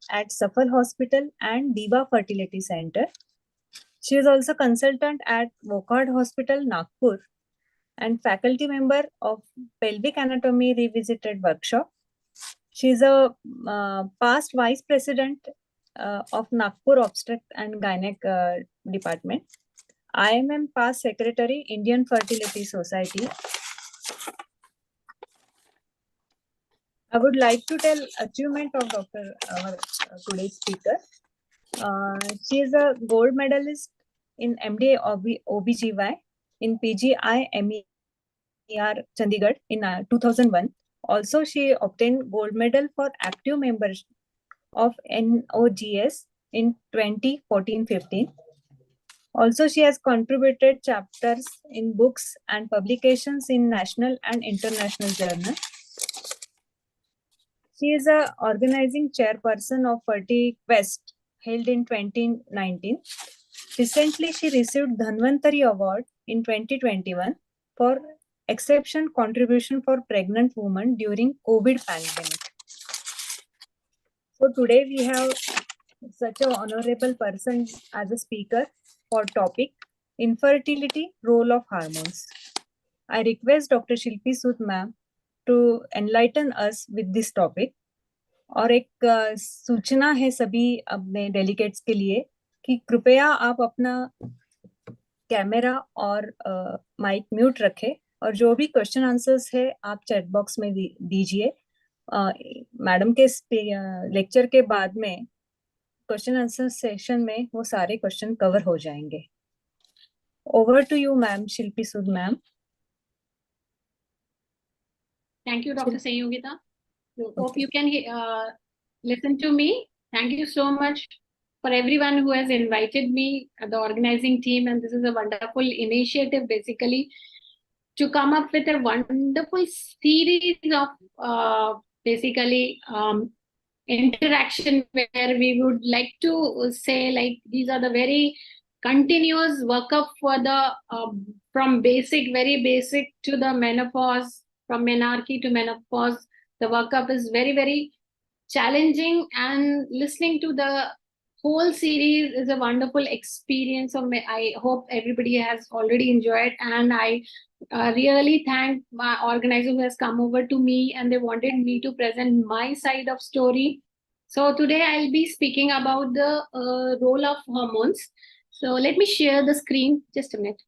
at Safal Hospital and Diva Fertility Center. She is also consultant at Wokhard Hospital, Nagpur, and faculty member of Pelvic Anatomy Revisited Workshop. She is a past vice president of Nagpur Obstetric and Gynec department. IMM past secretary, Indian Fertility Society. I would like to tell achievement of Dr. Today's speaker. She is a gold medalist in MD OBGY in PGI MER Chandigarh in 2001. Also, she obtained gold medal for active members of NOGS in 2014-15. Also, she has contributed chapters in books and publications in national and international journals. She is a organizing chairperson of Fertility Quest held in 2019. Recently, she received Dhanvantari Award in 2021 for exception contribution for pregnant women during COVID pandemic. So today we have such an honorable person as a speaker for topic infertility, role of hormones. I request Dr. Shilpi Sud ma'am to enlighten us with this topic. और एक सूचना है सभी अपने delegates के लिए कि कृपया आप अपना कैमरा और माइक म्यूट रखें और जो भी क्वेश्चन आंसर्स है आप चैट बॉक्स में दीजिए। मैडम के लेक्चर के बाद में क्वेश्चन आंसर सेशन में वो सारे क्वेश्चन कवर हो जाएंगे। ओवर टू यू मैम, शिल्पी सुद ma'am. Thank you doctor Sanyogita. Hope you can listen to me. Thank you so much for everyone who has invited me, the organizing team, and this is a wonderful initiative basically to come up with a wonderful series of basically interaction where we would like to say like these are the very continuous workup for the from basic, very basic to the menopause, from menarche to menopause. The workup is very, very challenging, and listening to the whole series is a wonderful experience. So I hope everybody has already enjoyed, and I really thank my organizer who has come over to me and they wanted me to present my side of story. So today I'll be speaking about the role of hormones. So let me share the screen, just a minute.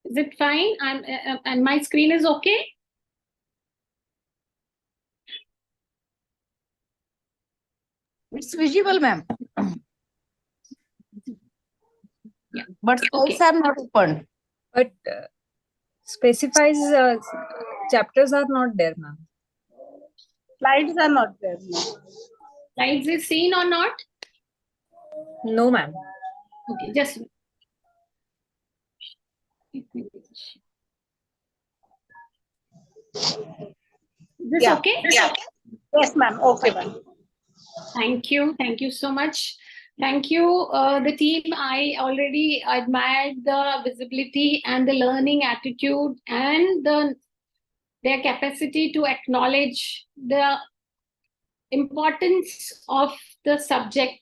Is it fine? And my screen is okay? It's visible, ma'am. Yeah. But slides are not open. But specifies chapters are not there, ma'am. Slides are not there, ma'am. Slides is seen or not? No, ma'am. Okay, just this okay? Yeah. Yes, ma'am. Okay, ma'am. Thank you so much. Thank you, the team. I already admired the visibility and the learning attitude and their capacity to acknowledge the importance of the subject.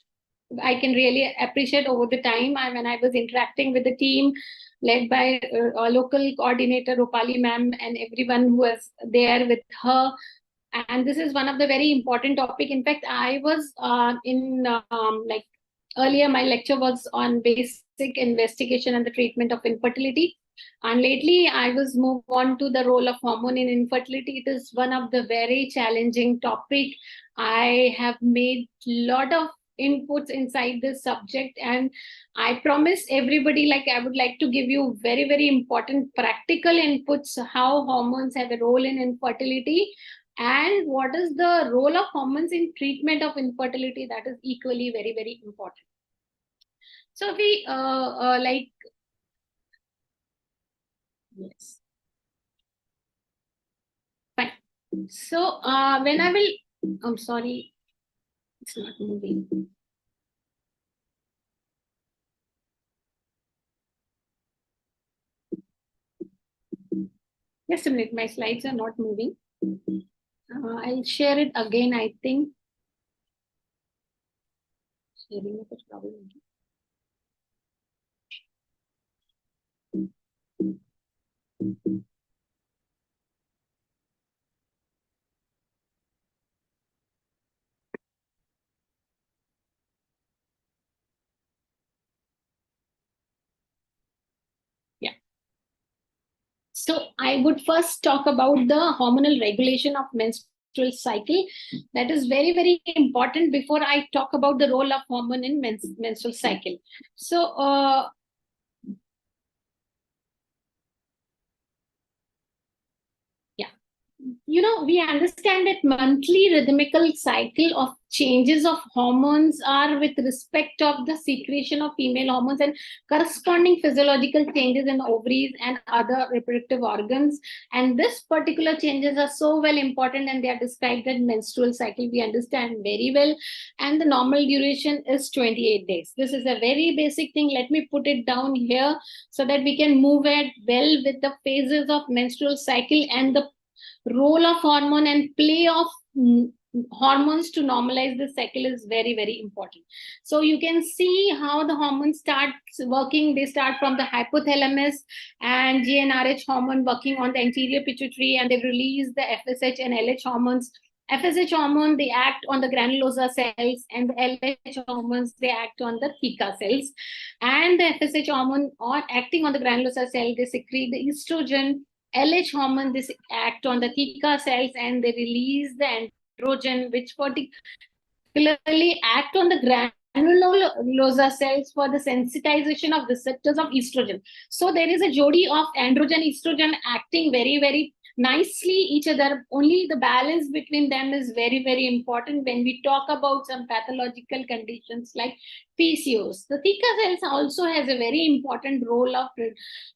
I can really appreciate over the time when I was interacting with the team led by our local coordinator Rupali ma'am and everyone who was there with her. And this is one of the very important topic. In fact, I was like earlier my lecture was on basic investigation and the treatment of infertility. And lately I was moved on to the role of hormone in infertility. It is one of the very challenging topic. I have made a lot of inputs inside this subject, and I promise everybody, like I would like to give you very, very important practical inputs, how hormones have a role in infertility and what is the role of hormones in treatment of infertility. That is equally very, very important. So we yes. So when I will, I'm sorry, it's not moving. Just a minute, my slides are not moving. I'll share it again, I think. Sharing is a problem. Yeah. So I would first talk about the hormonal regulation of menstrual cycle. That is very, very important before I talk about the role of hormone in menstrual cycle. So we understand that monthly rhythmical cycle of changes of hormones are with respect of the secretion of female hormones and corresponding physiological changes in the ovaries and other reproductive organs. And this particular changes are so well important, and they are described in menstrual cycle. We understand very well, and the normal duration is 28 days. This is a very basic thing. Let me put it down here so that we can move it well with the phases of menstrual cycle and the role of hormone and play of hormones to normalize the cycle is very, very important. So you can see how the hormone starts working. They start from the hypothalamus and GnRH hormone working on the anterior pituitary, and they release the FSH and LH hormones. FSH hormone, they act on the granulosa cells, and the LH hormones, they act on the theca cells. And the FSH hormone, or acting on the granulosa cell, they secrete the estrogen. LH hormone, this act on the theca cells, and they release the androgen, which particularly act on the granulosa cells for the sensitization of receptors of estrogen. So there is a jodi of androgen, estrogen acting very, very nicely each other. Only the balance between them is very, very important when we talk about some pathological conditions like PCOS. The theca cells also has a very important role of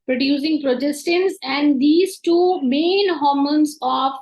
producing progestins, and these two main hormones of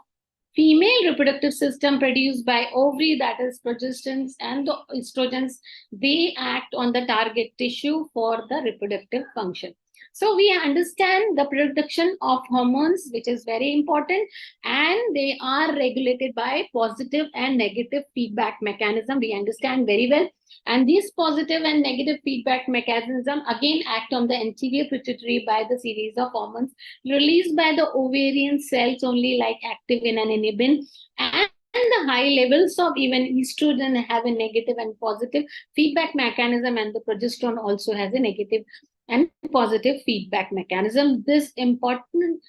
female reproductive system produced by ovary, that is progestins and the estrogens, they act on the target tissue for the reproductive function. So we understand the production of hormones, which is very important, and they are regulated by positive and negative feedback mechanism. We understand very well. And these positive and negative feedback mechanism again act on the anterior pituitary by the series of hormones released by the ovarian cells only, like activin and inhibin. And the high levels of even estrogen have a negative and positive feedback mechanism, and the progesterone also has a negative and positive feedback mechanism. This important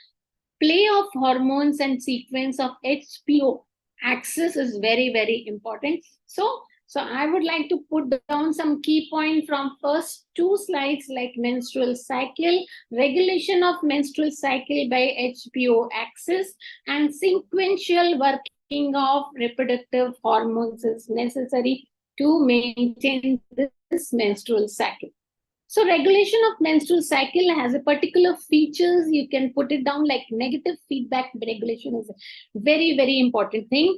play of hormones and sequence of HPO axis is very, very important. So I would like to put down some key points from first two slides, like menstrual cycle, regulation of menstrual cycle by HPO axis, and sequential working of reproductive hormones is necessary to maintain this menstrual cycle. So regulation of menstrual cycle has a particular features. You can put it down like negative feedback regulation is a very, very important thing.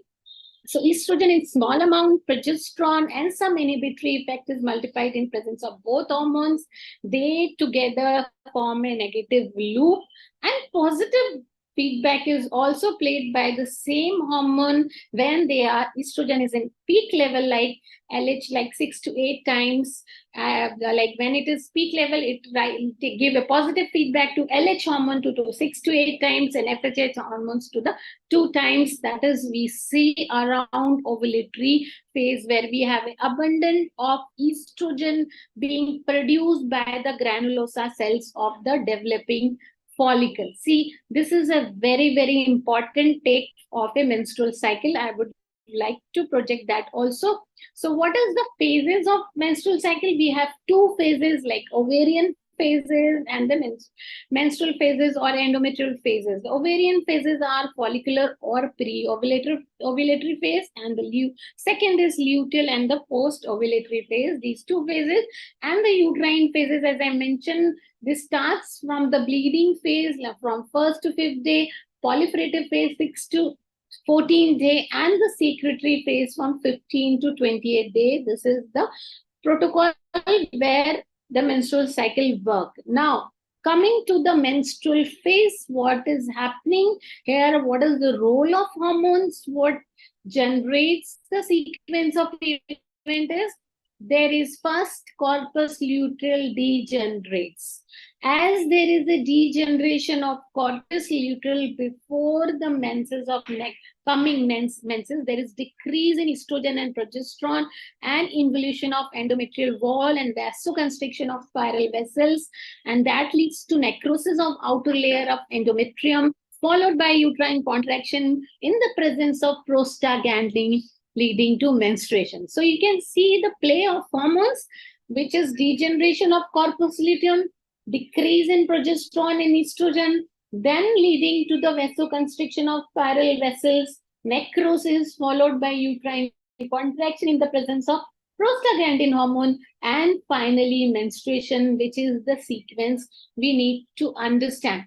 So estrogen in small amount, progesterone, and some inhibitory effect is multiplied in presence of both hormones. They together form a negative loop, and positive feedback is also played by the same hormone when they are estrogen is in peak level, like LH, like 6 to 8 times. Like when it is peak level, it give a positive feedback to LH hormone to 6 to 8 times, and FSH hormones to the 2 times. That is, we see around ovulatory phase where we have an abundance of estrogen being produced by the granulosa cells of the developing follicle. See, this is a very, very important take of a menstrual cycle. I would like to project that also. So what is the phases of menstrual cycle? We have two phases, like ovarian phases and the menstrual phases or endometrial phases. The ovarian phases are follicular or pre-ovulatory phase, and the second is luteal and the post-ovulatory phase. These two phases, and the uterine phases, as I mentioned, this starts from the bleeding phase from 1st to 5th day, proliferative phase 14th day, and the secretory phase from 15 to 28th day. This is the protocol where the menstrual cycle work. Now, coming to the menstrual phase, what is happening here? What is the role of hormones? What generates the sequence of event is, there is first corpus luteal degenerates. As there is a degeneration of corpus luteal before the menses of coming menses, there is decrease in estrogen and progesterone and involution of endometrial wall and vasoconstriction of spiral vessels, and that leads to necrosis of outer layer of endometrium, followed by uterine contraction in the presence of prostaglandin, leading to menstruation. So you can see the play of hormones, which is degeneration of corpus luteum, decrease in progesterone and estrogen, then leading to the vasoconstriction of spiral vessels, necrosis followed by uterine contraction in the presence of prostaglandin hormone, and finally menstruation, which is the sequence we need to understand.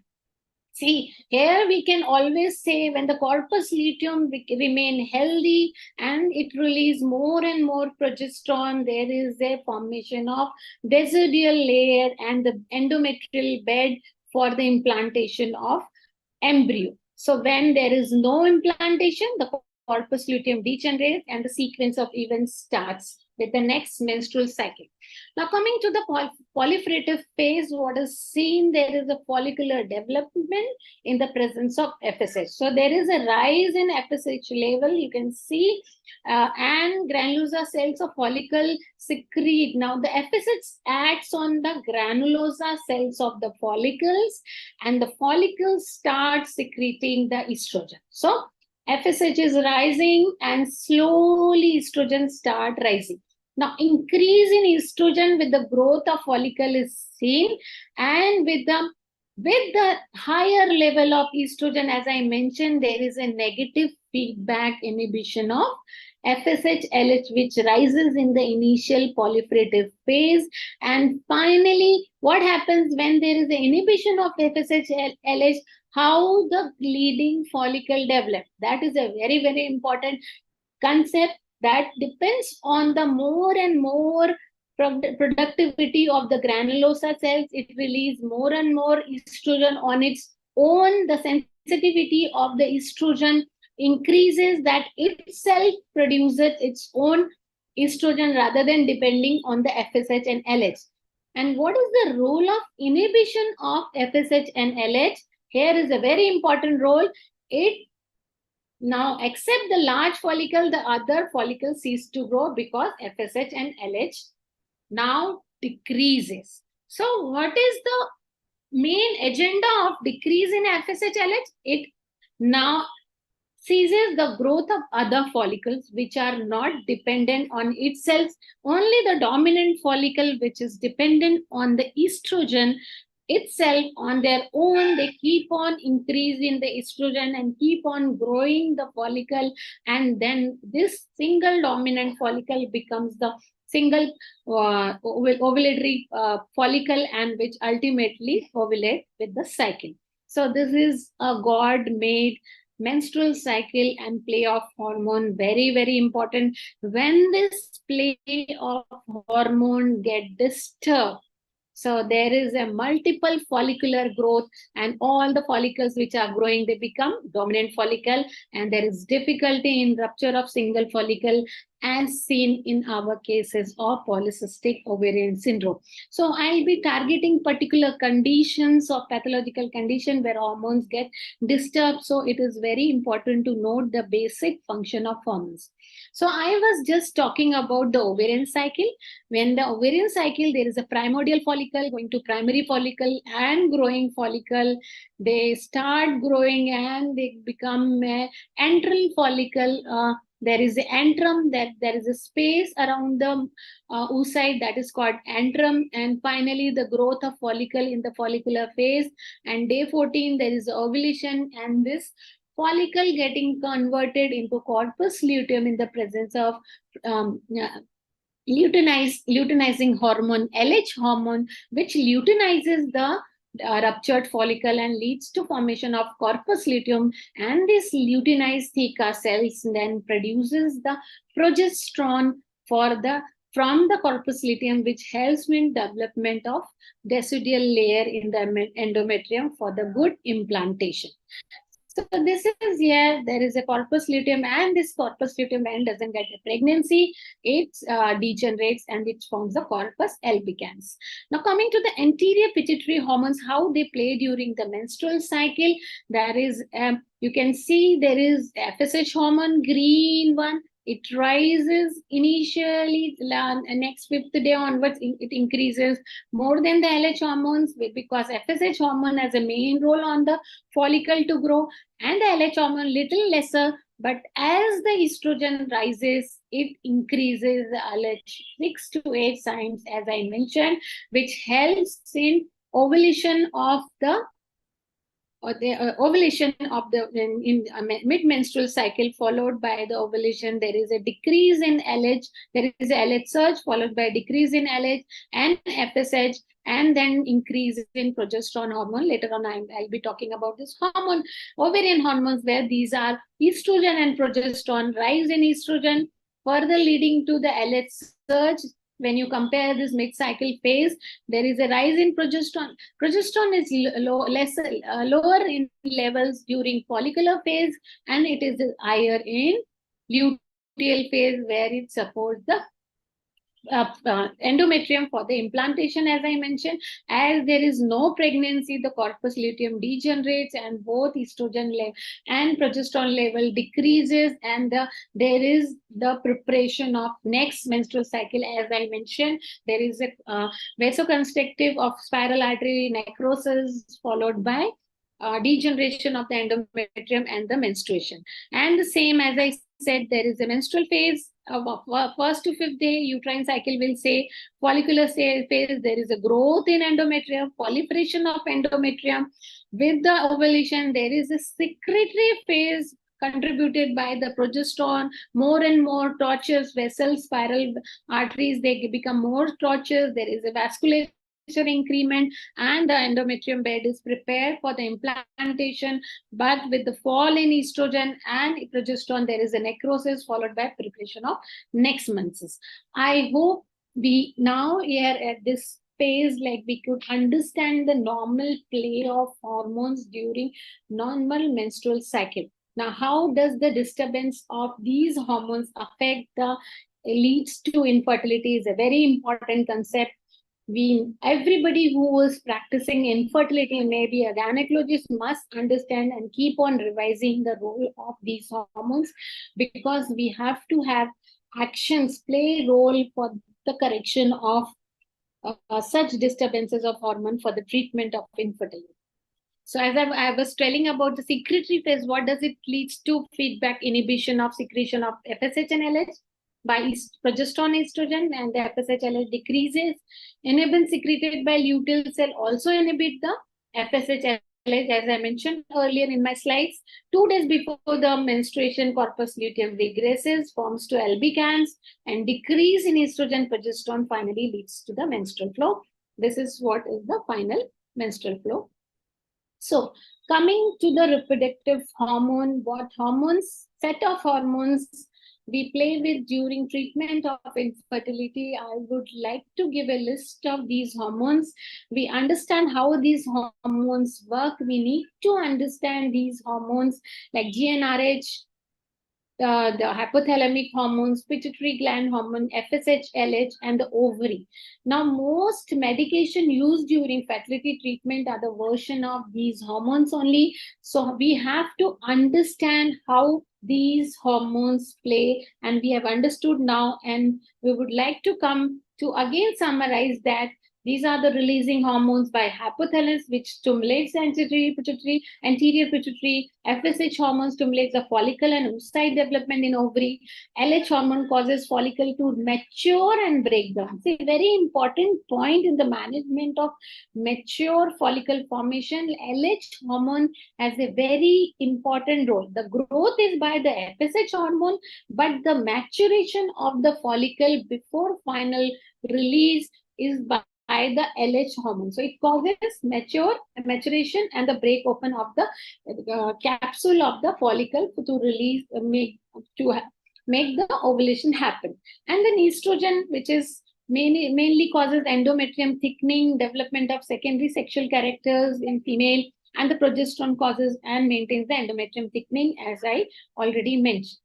See, here we can always say when the corpus luteum remain healthy and it release more and more progesterone, there is a formation of residual layer and the endometrial bed for the implantation of embryo. So when there is no implantation, the corpus luteum degenerates and the sequence of events starts with the next menstrual cycle. Now coming to the proliferative phase, what is seen, there is a follicular development in the presence of FSH. So there is a rise in FSH level, you can see, and granulosa cells of follicle secrete. Now the FSH acts on the granulosa cells of the follicles, and the follicles start secreting the estrogen. So FSH is rising and slowly estrogen start rising. Now, increase in estrogen with the growth of follicle is seen, and with the higher level of estrogen, as I mentioned, there is a negative feedback inhibition of FSH-LH, which rises in the initial proliferative phase. And finally, what happens when there is an inhibition of FSH-LH? How the leading follicle develops. That is a very, very important concept that depends on the more and more productivity of the granulosa cells. It releases more and more estrogen on its own. The sensitivity of the estrogen increases, that itself produces its own estrogen rather than depending on the FSH and LH. And what is the role of inhibition of FSH and LH? Here is a very important role. It now, except the large follicle, the other follicle cease to grow because FSH and LH now decreases. So what is the main agenda of decrease in FSH-LH? It now ceases the growth of other follicles which are not dependent on itself. Only the dominant follicle, which is dependent on the estrogen itself on their own, they keep on increasing the estrogen and keep on growing the follicle, and then this single dominant follicle becomes the single ovulatory follicle, and which ultimately ovulate with the cycle. So this is a God-made menstrual cycle and play of hormone, very, very important. When this play of hormone get disturbed, so there is a multiple follicular growth, and all the follicles which are growing, they become dominant follicle, and there is difficulty in rupture of single follicle, as seen in our cases of polycystic ovarian syndrome. So I'll be targeting particular conditions of pathological condition where hormones get disturbed. So it is very important to note the basic function of hormones. So I was just talking about the ovarian cycle. When the ovarian cycle, there is a primordial follicle going to primary follicle and growing follicle. They start growing and they become an antral follicle. There is the antrum, that there is a space around the oocyte that is called antrum, and finally the growth of follicle in the follicular phase. And day 14, there is ovulation, and this follicle getting converted into corpus luteum in the presence of luteinizing hormone, LH hormone, which luteinizes the ruptured follicle and leads to formation of corpus luteum, and this luteinized theca cells then produces the progesterone from the corpus luteum, which helps in development of decidual layer in the endometrium for the good implantation. So this is here, there is a corpus luteum, and this corpus luteum man doesn't get a pregnancy, it degenerates and it forms the corpus albicans. Now coming to the anterior pituitary hormones, how they play during the menstrual cycle, there is, you can see there is FSH hormone, green one. It rises initially, next fifth day onwards, it increases more than the LH hormones because FSH hormone has a main role on the follicle to grow, and the LH hormone little lesser. But as the estrogen rises, it increases the LH 6 to 8 times, as I mentioned, which helps in ovulation of the ovulation of the mid-menstrual cycle, followed by the ovulation. There is a decrease in LH, there is a LH surge followed by a decrease in LH and FSH, and then increase in progesterone hormone. Later on, I'll be talking about this hormone, ovarian hormones, where these are estrogen and progesterone, rise in estrogen, further leading to the LH surge. When you compare this mid-cycle phase, there is a rise in progesterone. Progesterone is lower in levels during follicular phase, and it is higher in luteal phase, where it supports the endometrium for the implantation. As I mentioned, as there is no pregnancy, the corpus luteum degenerates and both estrogen level and progesterone level decreases, and there is the preparation of next menstrual cycle. As I mentioned, there is a vasoconstrictive of spiral artery necrosis followed by degeneration of the endometrium and the menstruation. And the same, as I said, there is a menstrual phase of first to fifth day. Uterine cycle will say follicular phase, there is a growth in endometrium, proliferation of endometrium. With the ovulation, there is a secretory phase contributed by the progesterone. More and more tortuous vessels, spiral arteries, they become more tortuous. There is a vasculature increment, and the endometrium bed is prepared for the implantation. But with the fall in estrogen and progesterone, there is a necrosis followed by preparation of next menses. I hope we now here at this phase, like we could understand the normal play of hormones during normal menstrual cycle. Now, how does the disturbance of these hormones affect the leads to infertility is a very important concept. Everybody who is practicing infertility, maybe a gynecologist, must understand and keep on revising the role of these hormones, because we have to have actions play a role for the correction of such disturbances of hormone for the treatment of infertility. So as I was telling about the secretory phase, what does it leads to? Feedback inhibition of secretion of FSH and LH by progesterone, estrogen, and the FSH LH decreases. Inhibin secreted by luteal cell also inhibit the FSH LH, as I mentioned earlier in my slides. 2 days before the menstruation, corpus luteum regresses, forms to albicans, and decrease in estrogen progesterone finally leads to the menstrual flow. This is what is the final menstrual flow. So coming to the reproductive hormone, what hormones, set of hormones we play with during treatment of infertility, I would like to give a list of these hormones. We understand how these hormones work. We need to understand these hormones like GnRH, the hypothalamic hormones, pituitary gland hormone, FSH, LH, and the ovary. Now, most medication used during fertility treatment are the version of these hormones only. So we have to understand how these hormones play, and we have understood now, and we would like to come to again summarize that these are the releasing hormones by hypothalamus, which stimulates the anterior pituitary. FSH hormone stimulates the follicle and oocyte development in ovary. LH hormone causes follicle to mature and break down. It's a very important point in the management of mature follicle formation. LH hormone has a very important role. The growth is by the FSH hormone, but the maturation of the follicle before final release is by the LH hormone. So it causes maturation and the break open of the capsule of the follicle to release, make the ovulation happen. And then estrogen, which is mainly causes endometrium thickening, development of secondary sexual characters in female, and the progesterone causes and maintains the endometrium thickening, as I already mentioned.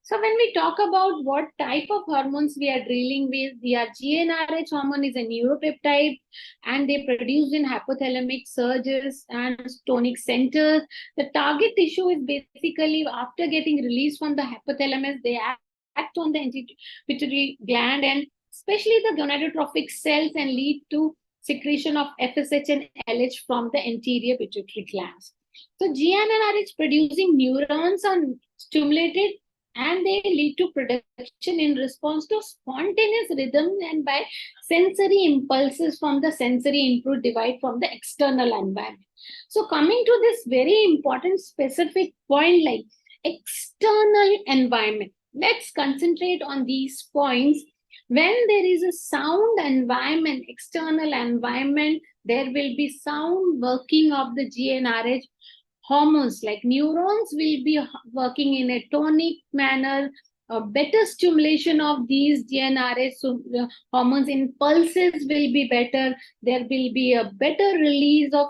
So when we talk about what type of hormones we are dealing with, the GnRH hormone is a neuropeptide, and they produce in hypothalamic surges and tonic centers. The target tissue is basically after getting released from the hypothalamus, they act on the pituitary gland and especially the gonadotrophic cells and lead to secretion of FSH and LH from the anterior pituitary glands. So GnRH producing neurons are stimulated and they lead to production in response to spontaneous rhythm and by sensory impulses from the sensory input derived from the external environment. So coming to this very important specific point like external environment, let's concentrate on these points. When there is a sound environment, external environment, there will be sound working of the GnRH hormones, like neurons will be working in a tonic manner, a better stimulation of these GnRH hormones in pulses will be better. There will be a better release of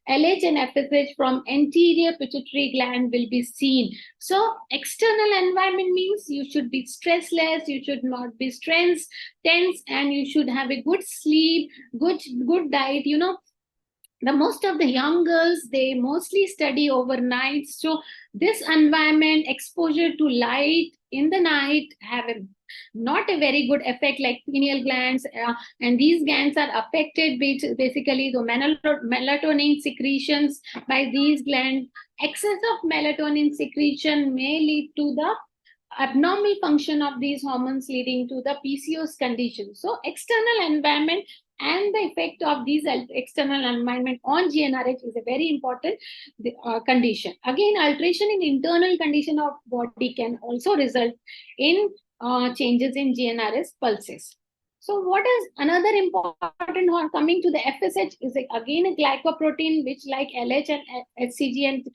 LH and FSH from anterior pituitary gland will be seen. So external environment means you should be stressless, you should not be tense, and you should have a good sleep, good diet, the most of the young girls, they mostly study overnight. So this environment, exposure to light in the night have not a very good effect like pineal glands. And these glands are affected basically the melatonin secretions by these glands. Excess of melatonin secretion may lead to the abnormal function of these hormones leading to the PCOS condition. So external environment and the effect of these external environment on GnRH is a very important condition. Again, alteration in internal condition of body can also result in changes in GnRH pulses. So what is another important one coming to the FSH is again a glycoprotein which like LH and HCG and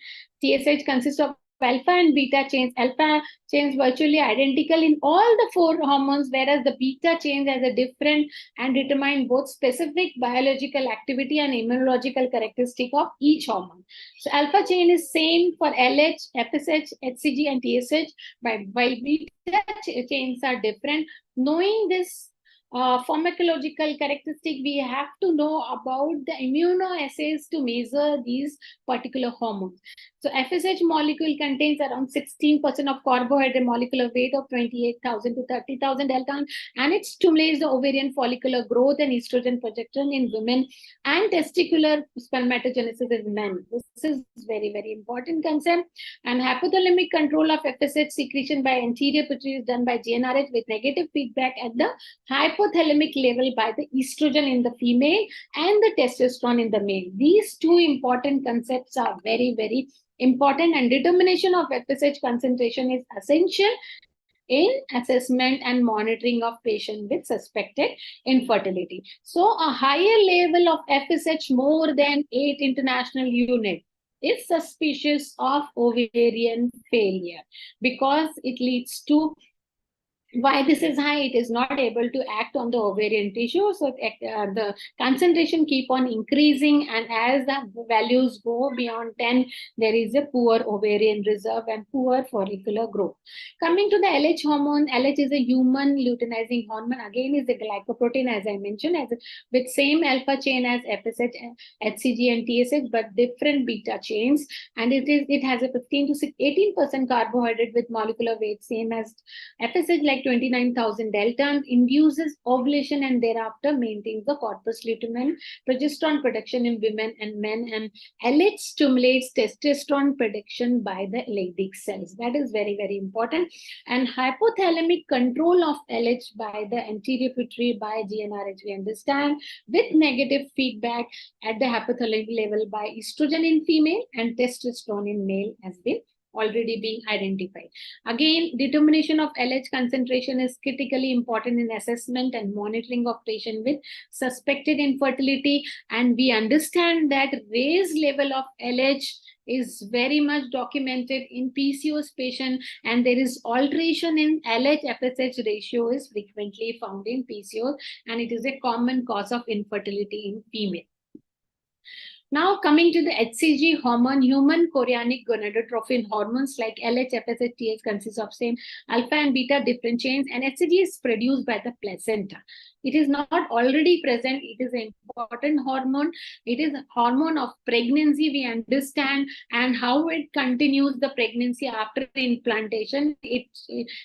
TSH consists of alpha and beta chains. Alpha chains virtually identical in all the four hormones, whereas the beta chains has a different and determine both specific biological activity and immunological characteristic of each hormone. So alpha chain is same for LH, FSH, HCG and TSH, while beta chains are different. Knowing this pharmacological characteristic, we have to know about the immunoassays to measure these particular hormones. So FSH molecule contains around 16% of carbohydrate molecular weight of 28,000 to 30,000 daltons, and it stimulates the ovarian follicular growth and estrogen projection in women and testicular spermatogenesis in men. This is very, very important concept. And hypothalamic control of FSH secretion by anterior pituitary is done by GnRH with negative feedback at the hypothalamic level by the estrogen in the female and the testosterone in the male. These two important concepts are very, very important, and determination of FSH concentration is essential in assessment and monitoring of patient with suspected infertility. So a higher level of FSH more than 8 international units is suspicious of ovarian failure because it leads to why this is high. It is not able to act on the ovarian tissue, so the concentration keep on increasing, and as the values go beyond 10, there is a poor ovarian reserve and poor follicular growth. Coming to the LH hormone, LH is a human luteinizing hormone, again is a glycoprotein as I mentioned, with same alpha chain as FSH, HCG and TSH, but different beta chains, and it has a 15 to 18% carbohydrate with molecular weight same as FSH, like 29,000 daltons, induces ovulation and thereafter maintains the corpus luteum, progesterone production in women and men, and LH stimulates testosterone production by the Leydig cells. That is very, very important. And hypothalamic control of LH by the anterior pituitary by GnRH, we understand, with negative feedback at the hypothalamic level by estrogen in female and testosterone in male has been already being identified. Again, determination of LH concentration is critically important in assessment and monitoring of patient with suspected infertility. And we understand that raised level of LH is very much documented in PCOS patient, and there is alteration in LH-FSH ratio is frequently found in PCOS, and it is a common cause of infertility in female. Now coming to the HCG hormone, human chorionic gonadotrophin hormones like LH, FSH, TH consists of same alpha and beta different chains, and HCG is produced by the placenta. It is not already present. It is an important hormone. It is a hormone of pregnancy, we understand, and how it continues the pregnancy after implantation. It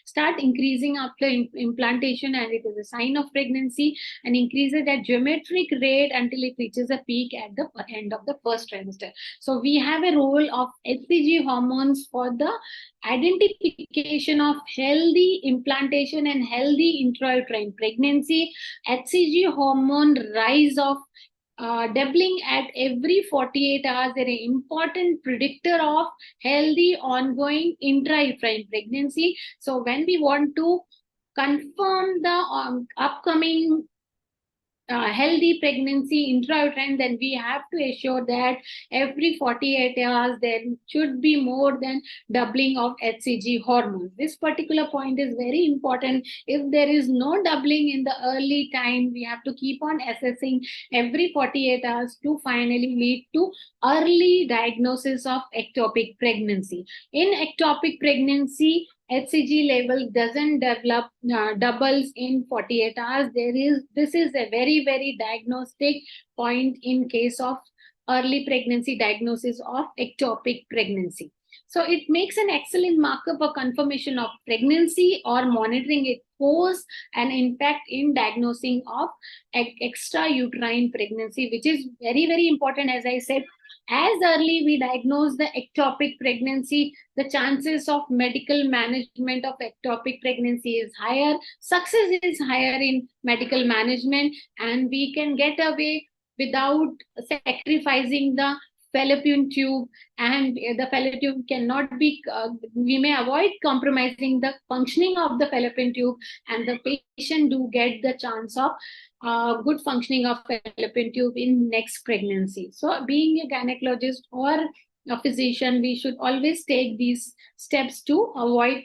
starts increasing after implantation, and it is a sign of pregnancy, and increases at geometric rate until it reaches a peak at the end of the first trimester. So we have a role of HCG hormones for the identification of healthy implantation and healthy intrauterine pregnancy. HCG hormone rise of doubling at every 48 hours is an important predictor of healthy ongoing intrauterine pregnancy. So when we want to confirm the upcoming healthy pregnancy intrauterine, then we have to assure that every 48 hours there should be more than doubling of HCG hormone. This particular point is very important. If there is no doubling in the early time, we have to keep on assessing every 48 hours to finally lead to early diagnosis of ectopic pregnancy. In ectopic pregnancy, HCG level doesn't develop doubles in 48 hours. This is a very, very diagnostic point in case of early pregnancy diagnosis of ectopic pregnancy. So it makes an excellent marker for confirmation of pregnancy or monitoring it pose an impact in diagnosing of extrauterine pregnancy, which is very, very important. As I said, as early we diagnose the ectopic pregnancy, the chances of medical management of ectopic pregnancy is higher, success is higher in medical management, and we can get away without sacrificing the fallopian tube, and the fallopian tube cannot be, we may avoid compromising the functioning of the fallopian tube, and the patient do get the chance of good functioning of fallopian tube in next pregnancy. So being a gynecologist or a physician, we should always take these steps to avoid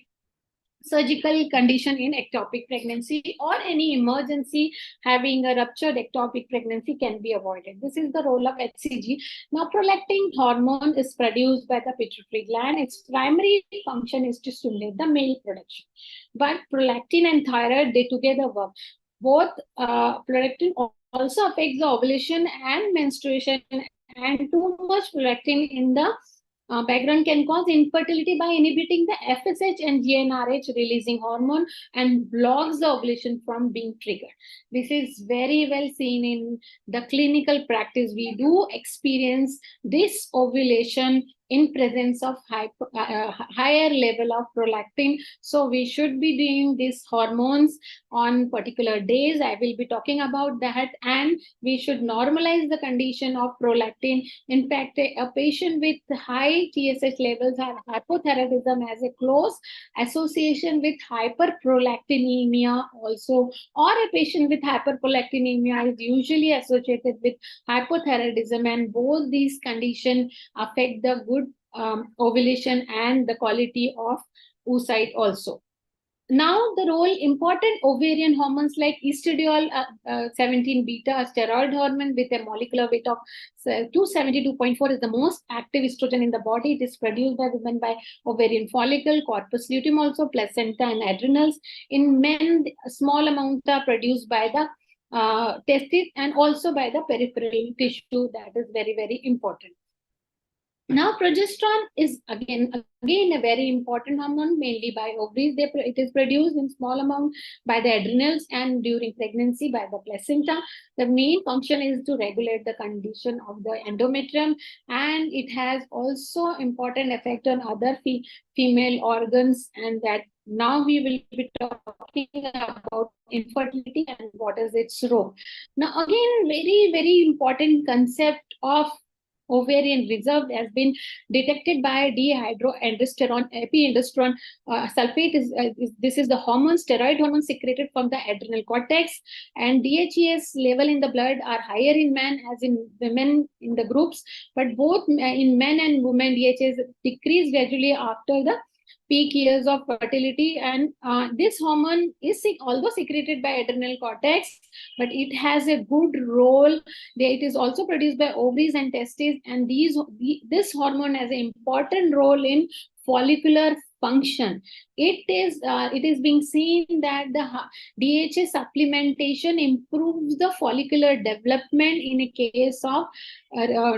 surgical condition in ectopic pregnancy, or any emergency having a ruptured ectopic pregnancy can be avoided. This is the role of HCG. Now, prolactin hormone is produced by the pituitary gland. Its primary function is to stimulate the male production. But prolactin and thyroid, they together work. Both prolactin also affects the ovulation and menstruation, and too much prolactin in the background can cause infertility by inhibiting the FSH and GnRH releasing hormone and blocks the ovulation from being triggered. This is very well seen in the clinical practice. We do experience this ovulation in presence of higher level of prolactin. So we should be doing these hormones on particular days. I will be talking about that, and we should normalize the condition of prolactin. In fact, a patient with high TSH levels have hypothyroidism as a close association with hyperprolactinemia also, or a patient with hyperprolactinemia is usually associated with hypothyroidism, and both these conditions affect the good ovulation and the quality of oocyte also. Now, the role important ovarian hormones like estradiol 17 beta, a steroid hormone with a molecular weight of 272.4, is the most active estrogen in the body. It is produced by women by ovarian follicle, corpus luteum also, placenta and adrenals. In men, a small amount are produced by the testes and also by the peripheral tissue. That is very, very important. Now, progesterone is again a very important hormone, mainly by ovaries. It is produced in small amount by the adrenals and during pregnancy by the placenta. The main function is to regulate the condition of the endometrium, and it has also important effect on other female organs, and that now we will be talking about infertility and what is its role. Now, again, very, very important concept of ovarian reserve has been detected by dehydroandrosterone, epiandrosterone sulfate. This is the hormone, steroid hormone secreted from the adrenal cortex, and DHEAS level in the blood are higher in men as in women in the groups, but both in men and women DHEAS decrease gradually after the peak years of fertility. And this hormone is although secreted by adrenal cortex, but it has a good role. It is also produced by ovaries and testes, and this hormone has an important role in follicular function. It is being seen that the DHA supplementation improves the follicular development in a case of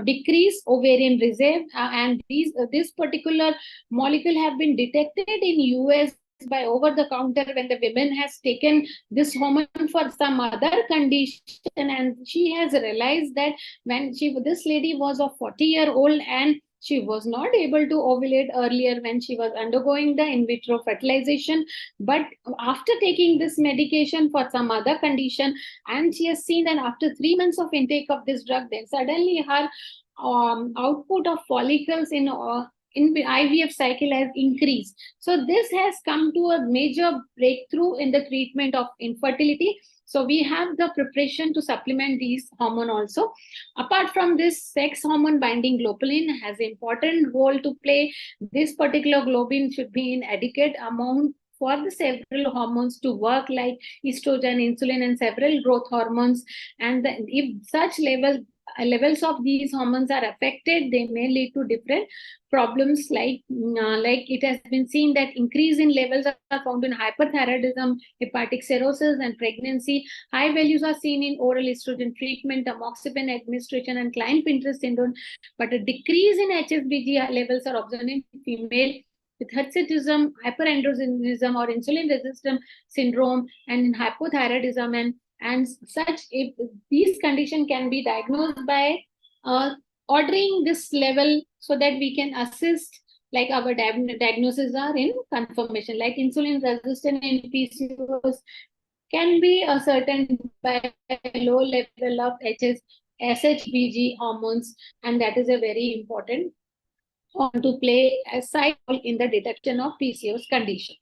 decreased ovarian reserve, and this particular molecule have been detected in US by over the counter when the woman has taken this hormone for some other condition, and she has realized that when this lady was of 40-year-old and she was not able to ovulate earlier when she was undergoing the in vitro fertilization, but after taking this medication for some other condition, and she has seen that after 3 months of intake of this drug, then suddenly her output of follicles in IVF cycle has increased. So this has come to a major breakthrough in the treatment of infertility. So we have the preparation to supplement these hormone also. Apart from this, sex hormone binding globulin has an important role to play. This particular globulin should be in adequate amount for the several hormones to work, like estrogen, insulin, and several growth hormones. And if such levels of these hormones are affected, they may lead to different problems, like it has been seen that increase in levels are found in hyperthyroidism, hepatic cirrhosis, and pregnancy. High values are seen in oral estrogen treatment, tamoxifen administration, and Klein-Pinter syndrome, but a decrease in HSBG levels are observed in female with hirsutism, hyperandrogenism, or insulin resistant syndrome, and in hypothyroidism, and such. If these conditions can be diagnosed by ordering this level, so that we can assist, like our diagnoses are in confirmation, like insulin resistant in PCOS can be ascertained by low level of SHBG hormones, and that is a very important to play a side role in the detection of PCOS condition.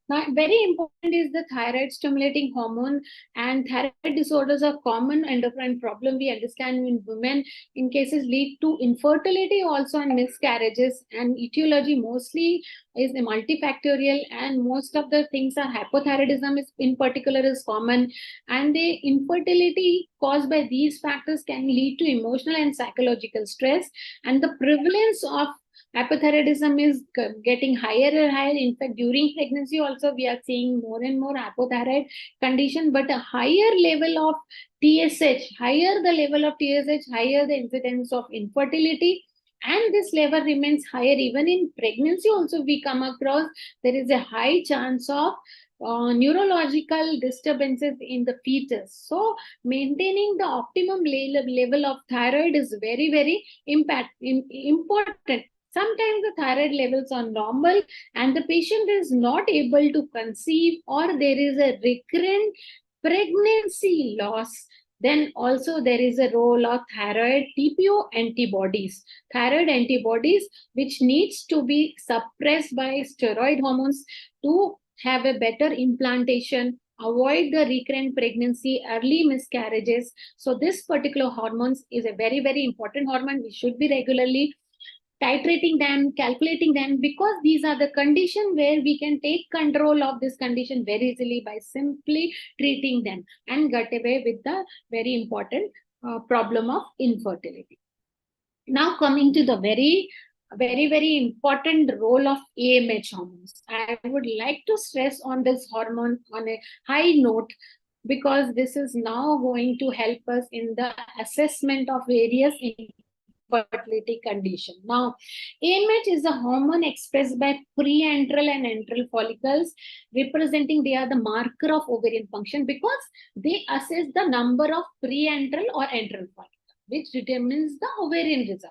Now, very important is the thyroid stimulating hormone, and thyroid disorders are common endocrine problem. We understand in women in cases lead to infertility also and miscarriages, and etiology mostly is multifactorial, and most of the things are hypothyroidism is in particular is common, and the infertility caused by these factors can lead to emotional and psychological stress, and the prevalence of hypothyroidism is getting higher and higher. In fact, during pregnancy also we are seeing more and more hypothyroid condition, but a higher level of TSH, higher the level of TSH, higher the incidence of infertility, and this level remains higher even in pregnancy also. We come across there is a high chance of neurological disturbances in the fetus. So maintaining the optimum level of thyroid is very, very important. Sometimes the thyroid levels are normal and the patient is not able to conceive, or there is a recurrent pregnancy loss. Then also there is a role of thyroid TPO antibodies. Thyroid antibodies which needs to be suppressed by steroid hormones to have a better implantation, avoid the recurrent pregnancy, early miscarriages. So this particular hormones is a very, very important hormone. We should be regularly titrating them, calculating them, because these are the conditions where we can take control of this condition very easily by simply treating them and get away with the very important problem of infertility. Now coming to the very, very important role of AMH hormones. I would like to stress on this hormone on a high note, because this is now going to help us in the assessment of various infertility condition. Now, AMH is a hormone expressed by preantral and antral follicles, representing they are the marker of ovarian function because they assess the number of preantral or antral follicles, which determines the ovarian reserve.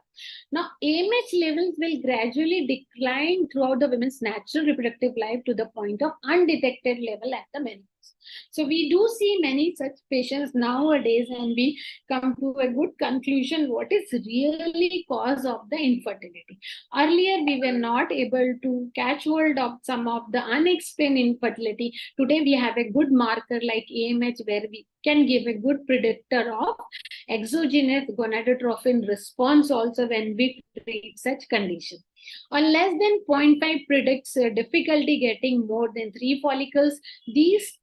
Now, AMH levels will gradually decline throughout the woman's natural reproductive life to the point of undetected level at the menopause. So we do see many such patients nowadays, and we come to a good conclusion what is really cause of the infertility. Earlier, we were not able to catch hold of some of the unexplained infertility. Today, we have a good marker like AMH where we can give a good predictor of exogenous gonadotrophin response also when we treat such condition. On less than 0.5 predicts difficulty getting more than 3 follicles. These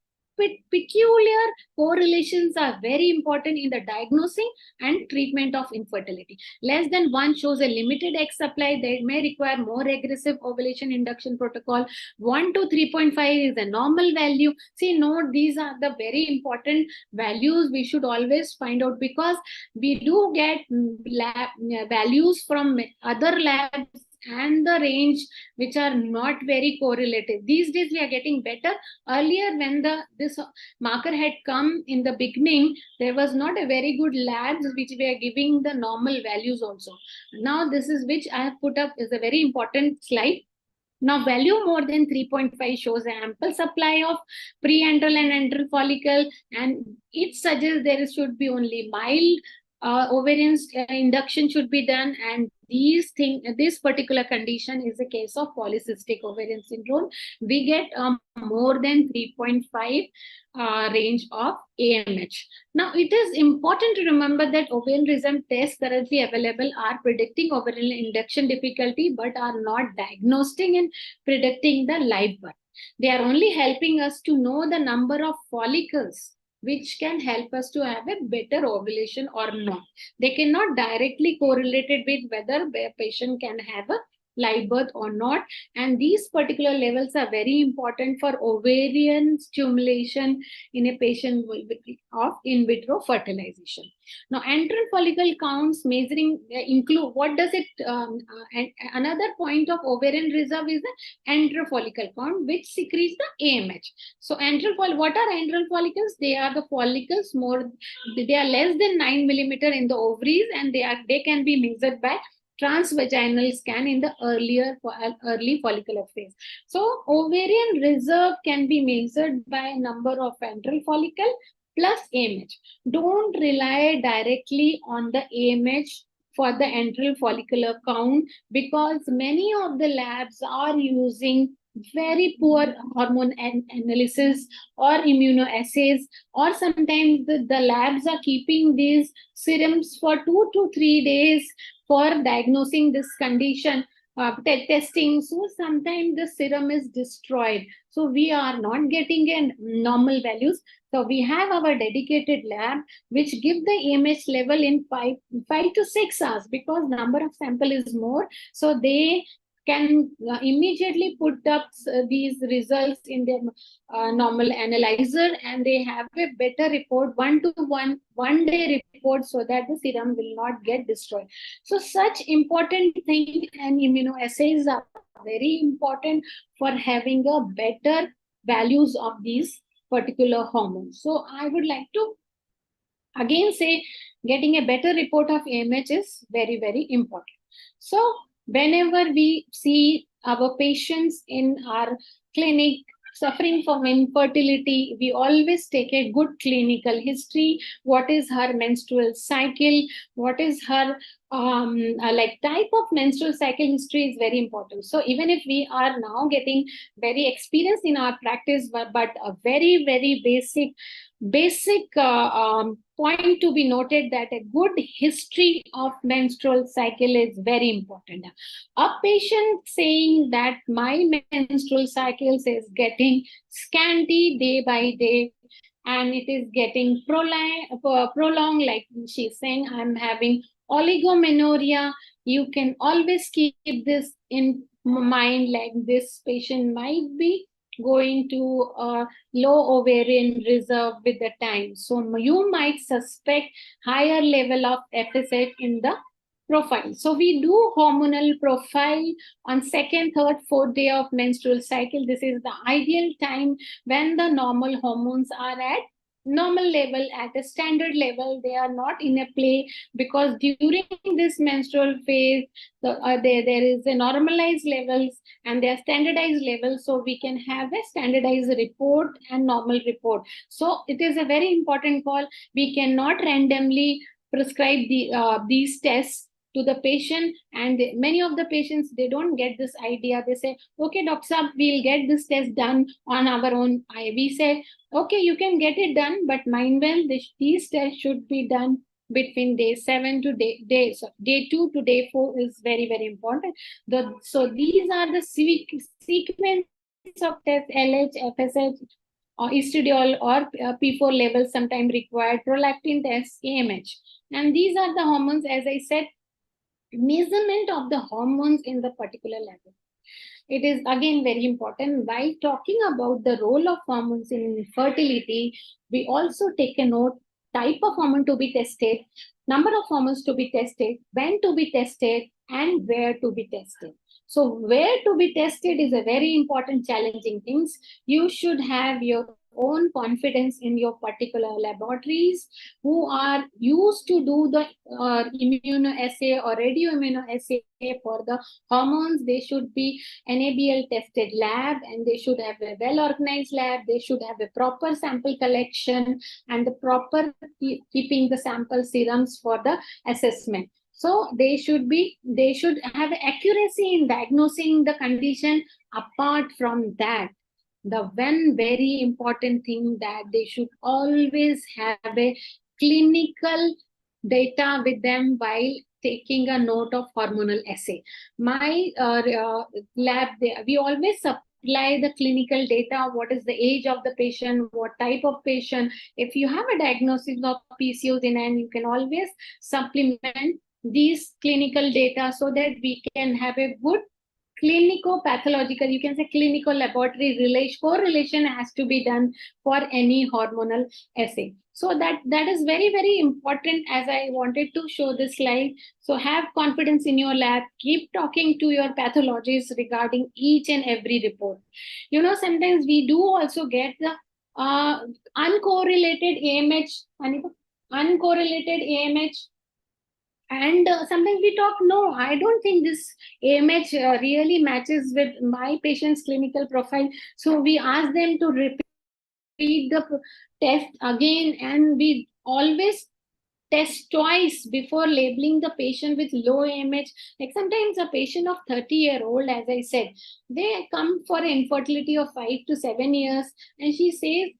peculiar correlations are very important in the diagnosing and treatment of infertility. Less than 1 shows a limited egg supply. They may require more aggressive ovulation induction protocol. 1 to 3.5 is a normal value. See, note, these are the very important values we should always find out, because we do get lab values from other labs and the range which are not very correlative. These days we are getting better. Earlier, when this marker had come in the beginning, there was not a very good labs which were giving the normal values also. Now this is which I have put up is a very important slide. Now, value more than 3.5 shows an ample supply of pre-antral and antral follicle, and it suggests there should be only mild ovarian induction should be done, and this particular condition is a case of polycystic ovarian syndrome. We get more than 3.5 range of AMH. Now, it is important to remember that ovarian rhythm tests currently available are predicting ovarian induction difficulty, but are not diagnosing and predicting the live birth. They are only helping us to know the number of follicles, which can help us to have a better ovulation or not. They cannot directly correlate it with whether a patient can have a live birth or not. And these particular levels are very important for ovarian stimulation in a patient of in vitro fertilization. Now, antral follicle counts measuring include, what does it, another point of ovarian reserve is the antral follicle count, which secretes the AMH. So what are antral follicles? They are the follicles they are less than 9 millimeter in the ovaries, and they can be measured by transvaginal scan in the early follicular phase. So ovarian reserve can be measured by number of antral follicle plus AMH. Don't rely directly on the AMH for the antral follicular count, because many of the labs are using very poor hormone analysis or immunoassays, or sometimes the labs are keeping these serums for 2 to 3 days for diagnosing this condition, testing. So sometimes the serum is destroyed. So we are not getting a normal values. So we have our dedicated lab which give the AMH level in 5 to 6 hours, because number of sample is more. So they can immediately put up these results in their normal analyzer, and they have a better report, 1 day report, so that the serum will not get destroyed. So such important thing, and immunoassays are very important for having a better values of these particular hormones. So I would like to again say, getting a better report of AMH is very, very important. So whenever we see our patients in our clinic suffering from infertility, we always take a good clinical history. What is her menstrual cycle? What is her type of menstrual cycle history is very important. So even if we are now getting very experienced in our practice, but a very, very basic point to be noted, that a good history of menstrual cycle is very important. A patient saying that my menstrual cycles is getting scanty day by day, and it is getting prolonged, like she's saying, I'm having oligomenorrhea, you can always keep this in mind, like this patient might be going to a low ovarian reserve with the time. So you might suspect higher level of FSH in the profile. So we do hormonal profile on 2nd, 3rd, 4th day of menstrual cycle. This is the ideal time when the normal hormones are at normal level, at a standard level. They are not in a play, because during this menstrual phase, there is a normalized levels and they are standardized levels. So we can have a standardized report and normal report. So it is a very important call. We cannot randomly prescribe these tests to the patient, and many of the patients, they don't get this idea. They say, okay, doctor, we'll get this test done on our own. We say, okay, you can get it done, but mind well, these tests should be done between day 7 to day 2 to day 4 is very, very important. So these are the sequence of tests: LH, FSH, or estradiol, or P4 levels sometimes required, prolactin tests, AMH. And these are the hormones, as I said, measurement of the hormones in the particular level. It is again very important. While talking about the role of hormones in fertility, we also take a note: type of hormone to be tested, number of hormones to be tested, when to be tested, and where to be tested. So where to be tested is a very important challenging things. You should have your own confidence in your particular laboratories who are used to do the immunoassay or radioimmunoassay for the hormones. They should be NABL tested lab, and they should have a well organized lab. They should have a proper sample collection and the proper keeping the sample serums for the assessment. So they should have accuracy in diagnosing the condition. Apart from that, the one very important thing, that they should always have a clinical data with them while taking a note of hormonal assay. My lab, we always supply the clinical data: what is the age of the patient, what type of patient. If you have a diagnosis of PCOS in hand, you can always supplement these clinical data so that we can have a good clinico-pathological, you can say clinical laboratory correlation has to be done for any hormonal assay. So that is very, very important, as I wanted to show this slide. So have confidence in your lab. Keep talking to your pathologists regarding each and every report. Sometimes we do also get the uncorrelated AMH, uncorrelated AMH. And sometimes we talk, no, I don't think this AMH really matches with my patient's clinical profile. So we ask them to repeat the test again, and we always test twice before labeling the patient with low AMH. Like sometimes a patient of 30-year-old, as I said, they come for infertility of 5 to 7 years, and she says,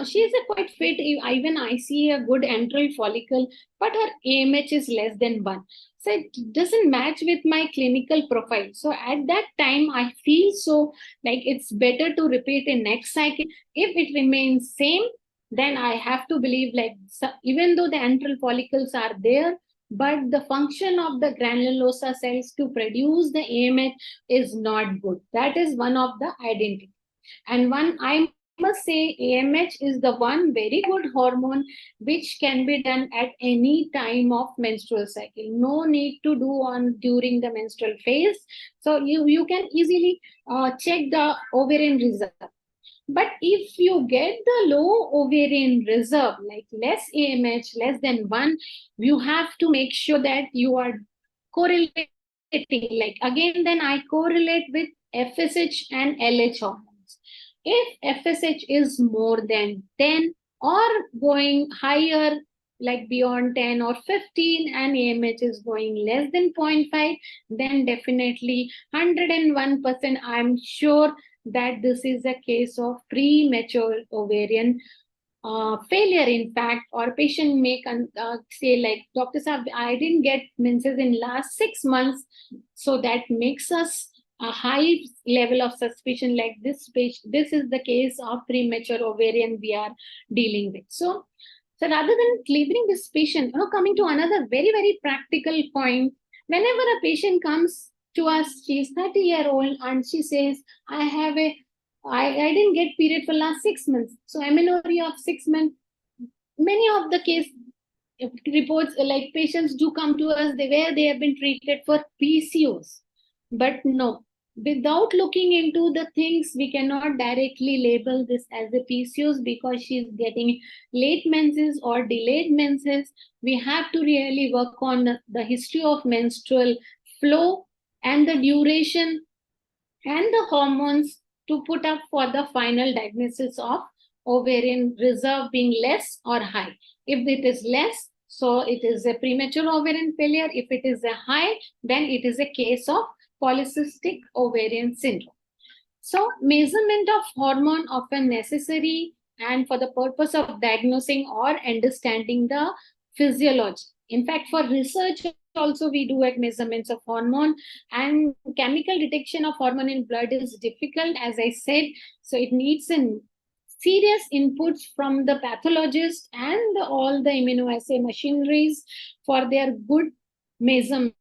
she's a quite fit. Even I see a good antral follicle, but her AMH is less than 1. So it doesn't match with my clinical profile. So at that time, I feel so like it's better to repeat in next cycle. If it remains same, then I have to believe, even though the antral follicles are there, but the function of the granulosa cells to produce the AMH is not good. That is one of the identity. And one, I must say, AMH is the one very good hormone which can be done at any time of menstrual cycle. No need to do during the menstrual phase. So you can easily check the ovarian reserve. But if you get the low ovarian reserve, like less AMH, less than 1, you have to make sure that you are correlating. Then I correlate with FSH and LH hormones. If FSH is more than 10 or going higher, like beyond 10 or 15, and AMH is going less than 0.5, then definitely 101% I'm sure that this is a case of premature ovarian failure, in fact. Or patient may say, like, Dr. Saab, I didn't get menses in last 6 months. So that makes us a high level of suspicion, like this is the case of premature ovarian we are dealing with. So rather than labeling this patient, coming to another very, very practical point, whenever a patient comes to us, she's 30-year-old, and she says, I didn't get period for last 6 months. So amenorrhea of 6 months. Many of the case reports, like patients do come to us where they have been treated for PCOS. But no, without looking into the things, we cannot directly label this as a PCOS because she's getting late menses or delayed menses. We have to really work on the history of menstrual flow and the duration and the hormones to put up for the final diagnosis of ovarian reserve being less or high. If it is less, so it is a premature ovarian failure. If it is a high, then it is a case of polycystic ovarian syndrome. So measurement of hormone often necessary and for the purpose of diagnosing or understanding the physiology. In fact, for research also we do at measurements of hormone, and chemical detection of hormone in blood is difficult, as I said. So it needs a serious inputs from the pathologist and all the immunoassay machineries for their good measurement,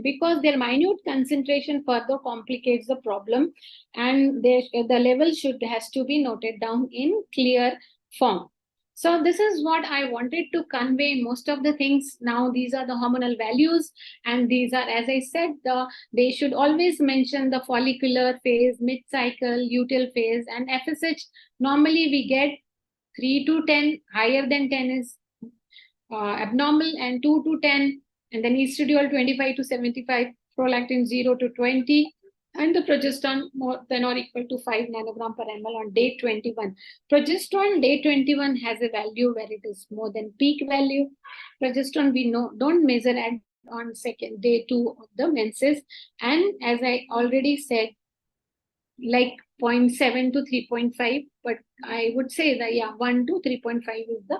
because their minute concentration further complicates the problem, and the level has to be noted down in clear form. So this is what I wanted to convey. Most of the things now, these are the hormonal values, and these are, as I said, they should always mention the follicular phase, mid-cycle, luteal phase, and FSH. Normally we get 3 to 10, higher than 10 is abnormal, and 2 to 10, and then estradiol 25 to 75, prolactin 0 to 20, and the progesterone more than or equal to 5 nanogram per ml on day 21. Progesterone day 21 has a value where it is more than peak value. Progesterone we know don't measure at on second day 2 of the menses, and as I already said, like 0.7 to 3.5, but I would say that 1 to 3.5 is the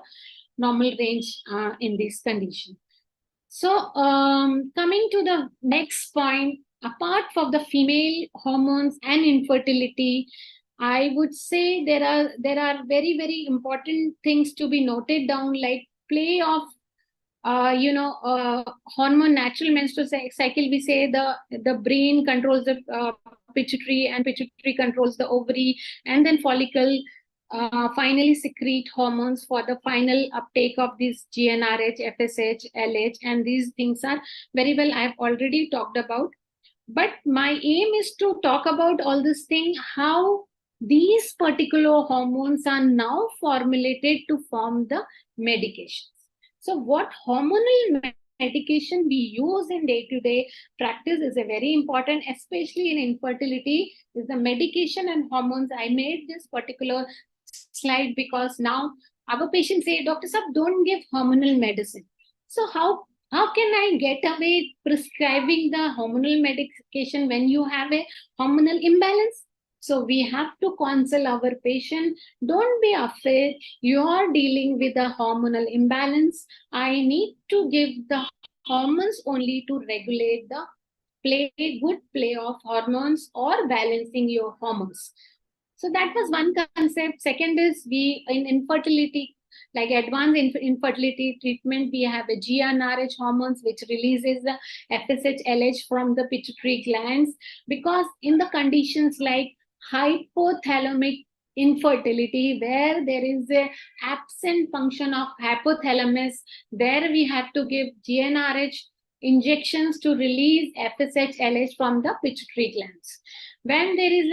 normal range in this condition. So coming to the next point, apart from the female hormones and infertility, I would say there are very, very important things to be noted down, like play of hormone natural menstrual cycle. We say the brain controls the pituitary, and pituitary controls the ovary, and then follicle finally secrete hormones for the final uptake of these GnRH, FSH, LH, and these things are very well I've already talked about. But my aim is to talk about all this thing, how these particular hormones are now formulated to form the medications. So what hormonal medication we use in day-to-day practice is a very important, especially in infertility, is the medication and hormones. I made this particular slide because now our patients say, Dr. Sab, don't give hormonal medicine. So how can I get away prescribing the hormonal medication when you have a hormonal imbalance? So we have to counsel our patient, don't be afraid, you are dealing with a hormonal imbalance. I need to give the hormones only to regulate the good play of hormones or balancing your hormones. So that was one concept. Second is, we in infertility, like advanced infertility treatment, we have a GnRH hormones which releases the FSH, LH from the pituitary glands, because in the conditions like hypothalamic infertility, where there is a absent function of hypothalamus, there we have to give GnRH injections to release FSH, LH from the pituitary glands. When there is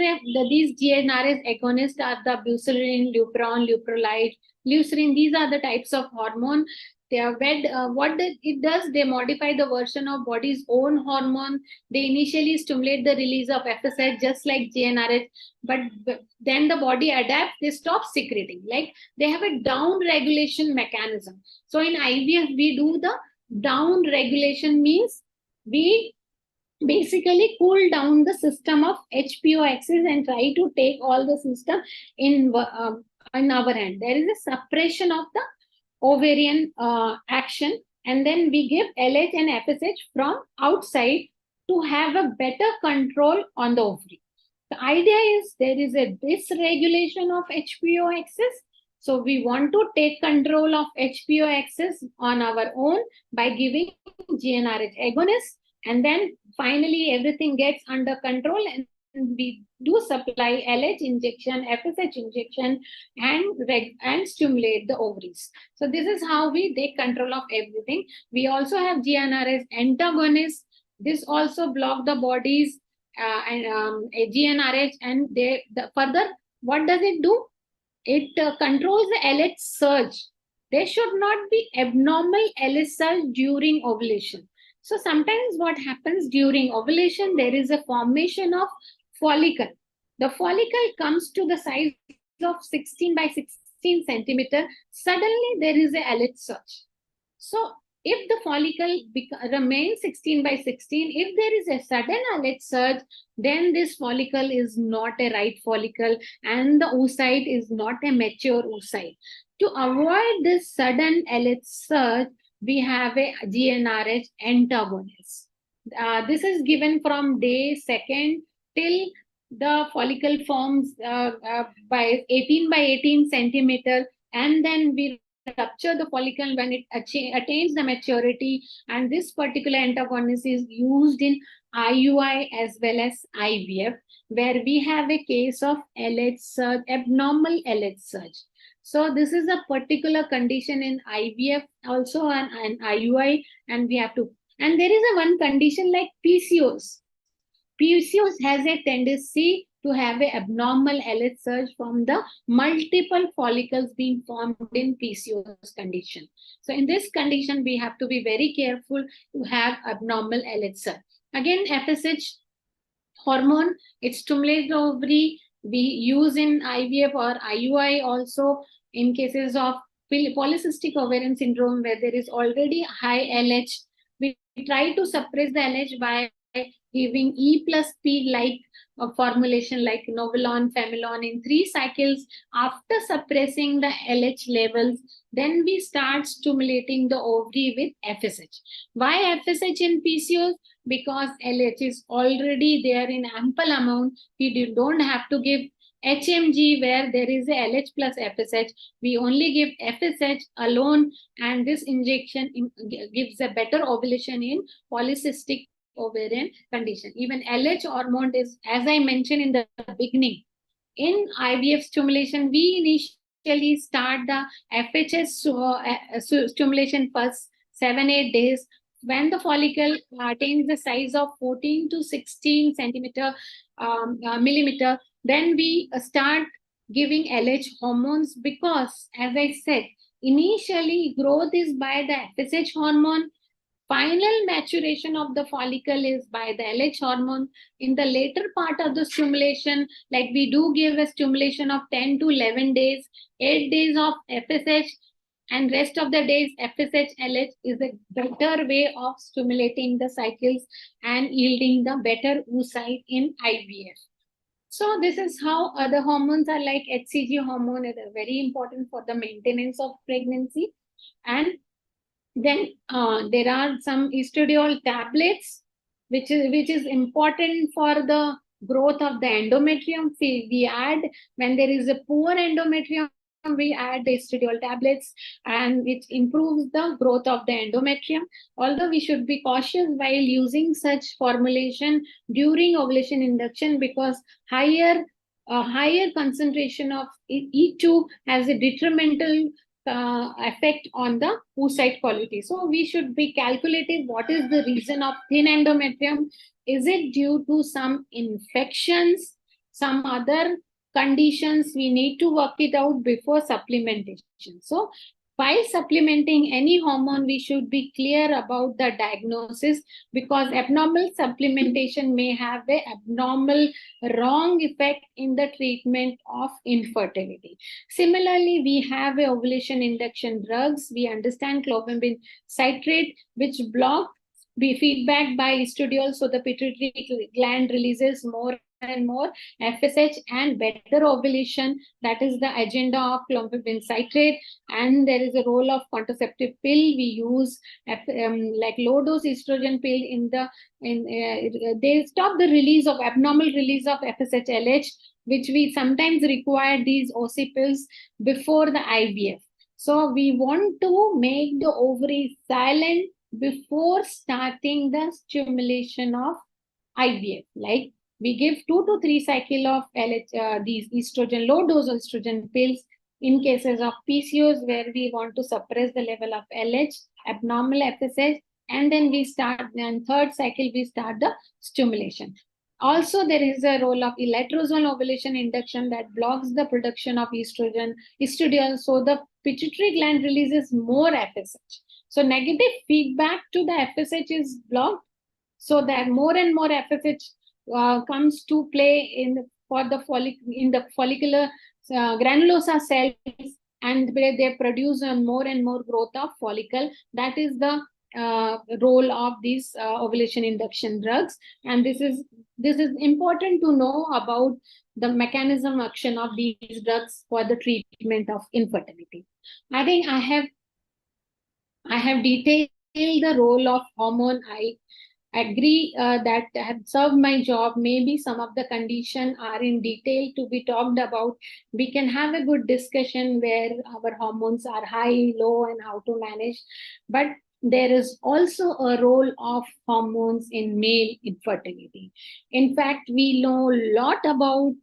these GnRH agonists are the buserelin, leuperon, leuprolide, leucerin. These are the types of hormone. They are it does, they modify the version of body's own hormone. They initially stimulate the release of FSH just like GnRH, but then the body adapts, they stop secreting. Like they have a down regulation mechanism. So in IVF, we do the down regulation, means we basically cool down the system of HPO axis and try to take all the system in our hand. There is a suppression of the ovarian action, and then we give LH and FSH from outside to have a better control on the ovary. The idea is there is a dysregulation of HPO axis. So we want to take control of HPO axis on our own by giving GnRH agonists, and then finally everything gets under control, and we do supply LH injection, FSH injection, and stimulate the ovaries. So this is how we take control of everything. We also have GnRH antagonists. This also block the body's a GnRH, and further, what does it do? It controls the LH surge. There should not be abnormal LH surge during ovulation. So sometimes what happens during ovulation, there is a formation of follicle. The follicle comes to the size of 16 by 16 centimeter. Suddenly there is a LH surge. So if the follicle remains 16 by 16, if there is a sudden LH surge, then this follicle is not a right follicle and the oocyte is not a mature oocyte. To avoid this sudden LH surge, we have a GnRH antagonist. This is given from day 2nd till the follicle forms by 18 by 18 centimeter, and then we rupture the follicle when it attains the maturity, and this particular antagonist is used in IUI as well as IVF, where we have a case of LH surge, abnormal LH surge. So this is a particular condition in IVF also and IUI, and we have to, and there is a one condition like PCOS. PCOS has a tendency to have an abnormal LH surge from the multiple follicles being formed in PCOS condition. So in this condition, we have to be very careful to have abnormal LH surge. Again, FSH hormone, it stimulates the ovary. We use in IVF or IUI also in cases of polycystic ovarian syndrome where there is already high LH. We try to suppress the LH by giving E plus P like a formulation like Novolon, Femilon in 3 cycles. After suppressing the LH levels, then we start stimulating the ovary with FSH. Why FSH in PCOS? Because LH is already there in ample amount. We don't have to give HMG where there is a LH plus FSH. We only give FSH alone, and this injection gives a better ovulation in polycystic ovarian condition. Even LH hormone is, as I mentioned in the beginning, in IVF stimulation, we initially start the FHS stimulation first 7-8 days. When the follicle attains the size of 14 to 16 millimeter, then we start giving LH hormones because, as I said, initially growth is by the FSH hormone. Final maturation of the follicle is by the LH hormone. In the later part of the stimulation, like we do give a stimulation of 10 to 11 days, 8 days of FSH, and rest of the days FSH LH is a better way of stimulating the cycles and yielding the better oocyte in IVF. So this is how other hormones are like HCG hormone is very important for the maintenance of pregnancy. And then there are some estradiol tablets, which is important for the growth of the endometrium. We add, when there is a poor endometrium, we add the estradiol tablets, and which improves the growth of the endometrium. Although we should be cautious while using such formulation during ovulation induction, because higher concentration of E2 has a detrimental effect on the oocyte quality. So we should be calculating what is the reason of thin endometrium. Is it due to some infections, some other conditions? We need to work it out before supplementation. So while supplementing any hormone, we should be clear about the diagnosis, because abnormal supplementation may have an abnormal wrong effect in the treatment of infertility. Similarly, we have ovulation induction drugs. We understand clomiphene citrate, which block the feedback by estradiol, so the pituitary gland releases more and more FSH and better ovulation. That is the agenda of clomiphene citrate. And there is a role of contraceptive pill. We use like low dose estrogen pill they stop the release of abnormal release of FSH LH, which we sometimes require these OC pills before the IVF. So we want to make the ovary silent before starting the stimulation of IVF. Like we give 2 to 3 cycle of LH, these estrogen, low dose estrogen pills in cases of PCOS where we want to suppress the level of LH, abnormal FSH, and then we start, and third cycle we start the stimulation. Also, there is a role of electrosomal ovulation induction that blocks the production of estradiol. So the pituitary gland releases more FSH. So negative feedback to the FSH is blocked, so that more and more FSH comes to play in the follicular granulosa cells, and where they produce more and more growth of follicle. That is the role of these ovulation induction drugs, and this is important to know about the mechanism action of these drugs for the treatment of infertility. I think I have detailed the role of hormone. I agree that have served my job. Maybe some of the conditions are in detail to be talked about. We can have a good discussion where our hormones are high, low, and how to manage. But there is also a role of hormones in male infertility. In fact, we know a lot about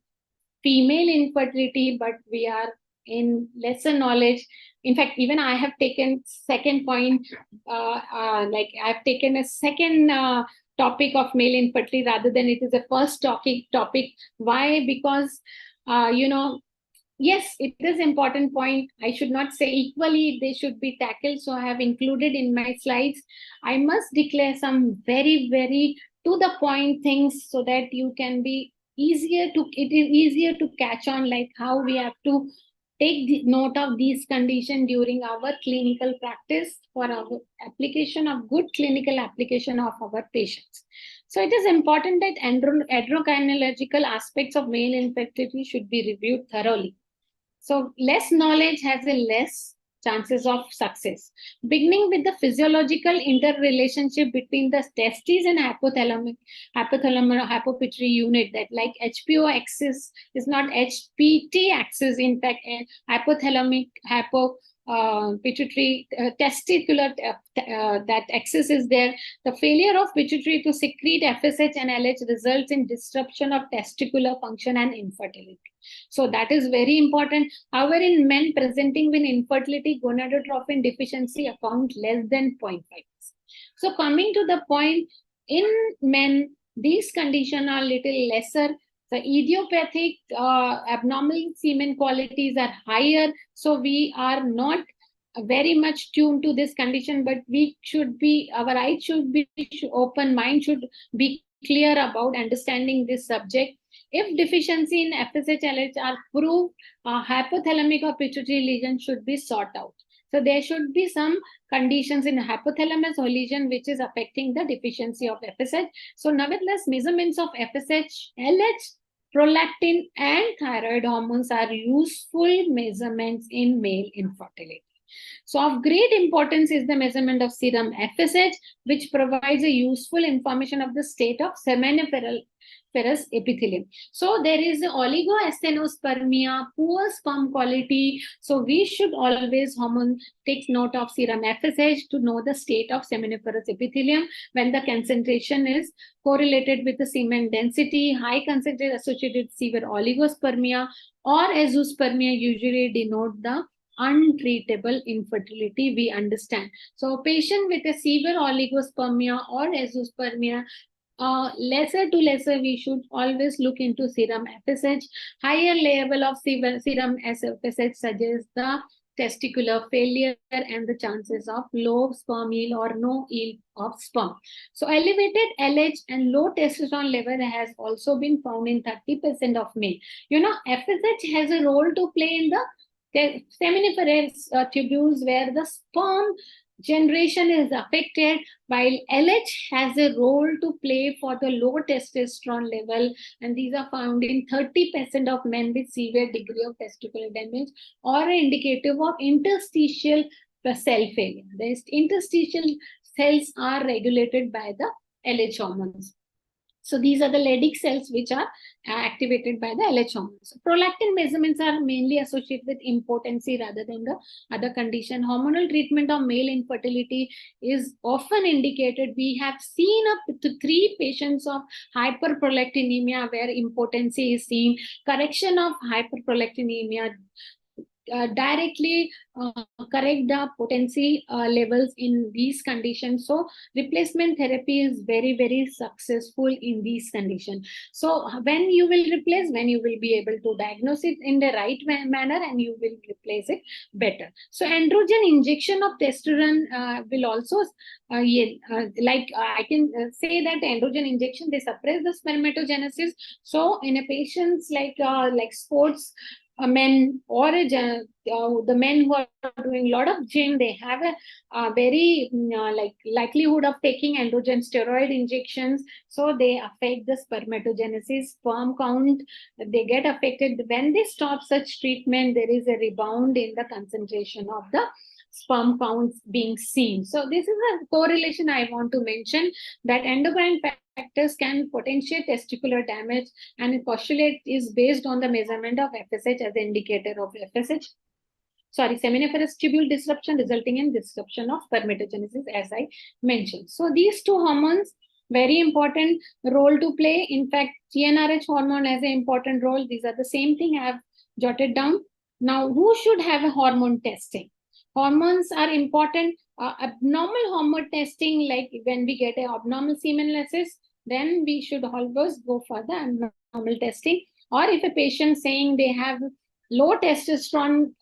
female infertility, but we are in lesser knowledge. In fact, even I have taken second point, like I've taken a second topic of male infertility rather than it is a first topic. Why? Because, yes, it is important point. I should not say equally they should be tackled. So I have included in my slides. I must declare some very, very to the point things so that you can be it is easier to catch on, like how we have to take the note of these conditions during our clinical practice for our application of good clinical application of our patients. So it is important that endocrinological aspects of male infertility should be reviewed thoroughly. So less knowledge has a less chances of success. Beginning with the physiological interrelationship between the testes and hypopituitary unit, that like HPO axis is not HPT axis. In fact, hypothalamic pituitary testicular that axis is there. The failure of pituitary to secrete FSH and LH results in disruption of testicular function and infertility. So that is very important. However, in men presenting with infertility, gonadotropin deficiency account less than 0.5. So coming to the point, in men, these conditions are little lesser. The idiopathic abnormal semen qualities are higher. So we are not very much tuned to this condition, but we should be, our eyes should be open, mind should be clear about understanding this subject. If deficiency in FSH, LH are proved, hypothalamic or pituitary lesion should be sought out. So there should be some conditions in hypothalamus or lesion which is affecting the deficiency of FSH. So nevertheless, measurements of FSH, LH, prolactin, and thyroid hormones are useful measurements in male infertility. So of great importance is the measurement of serum FSH, which provides a useful information of the state of seminiferous epithelium. So there is oligoastenospermia, poor sperm quality. So we should always take note of serum FSH to know the state of seminiferous epithelium when the concentration is correlated with the semen density. High concentration associated with severe oligospermia or azoospermia usually denote the untreatable infertility, we understand. So a patient with a severe oligospermia or azoospermia, lesser to lesser, we should always look into serum FSH. Higher level of serum FSH suggests the testicular failure and the chances of low sperm yield or no yield of sperm. So elevated LH and low testosterone level has also been found in 30% of men. FSH has a role to play in the seminiferous tubules where the sperm generation is affected, while LH has a role to play for the low testosterone level, and these are found in 30% of men with severe degree of testicular damage or indicative of interstitial cell failure. The interstitial cells are regulated by the LH hormones. So these are the Leydig cells which are activated by the LH hormones. Prolactin measurements are mainly associated with impotency rather than the other condition. Hormonal treatment of male infertility is often indicated. We have seen up to 3 patients of hyperprolactinemia where impotency is seen. Correction of hyperprolactinemia directly correct the potency levels in these conditions. So replacement therapy is very, very successful in these conditions. So when you will replace, when you will be able to diagnose it in the right manner, and you will replace it better. So androgen injection of testosterone will also I can say that androgen injection, they suppress the spermatogenesis. So in a patients like sports men, or the men who are doing a lot of gym, they have a very likelihood of taking androgen steroid injections. So they affect the spermatogenesis, sperm count, they get affected. When they stop such treatment, there is a rebound in the concentration of the sperm counts being seen. So this is a correlation I want to mention, that endocrine factors can potentiate testicular damage, and a postulate is based on the measurement of FSH as an indicator of seminiferous tubule disruption resulting in disruption of spermatogenesis, as I mentioned. So these two hormones, very important role to play. In fact, GnRH hormone has an important role. These are the same thing I have jotted down. Now, who should have a hormone testing? Hormones are important. Abnormal hormone testing, like when we get an abnormal semen analysis, then we should always go for the abnormal testing. Or if a patient saying they have low testosterone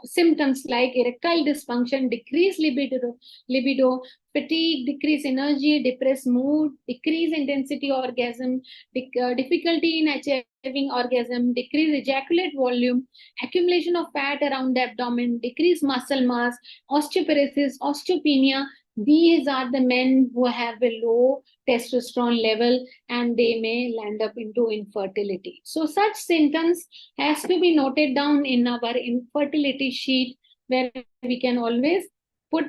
symptoms like erectile dysfunction, decreased libido, fatigue, decreased energy, depressed mood, decreased intensity orgasm, difficulty in achieving orgasm, decreased ejaculate volume, accumulation of fat around the abdomen, decreased muscle mass, osteoporosis, osteopenia. These are the men who have a low testosterone level, and they may land up into infertility. So such symptoms has to be noted down in our infertility sheet, where we can always put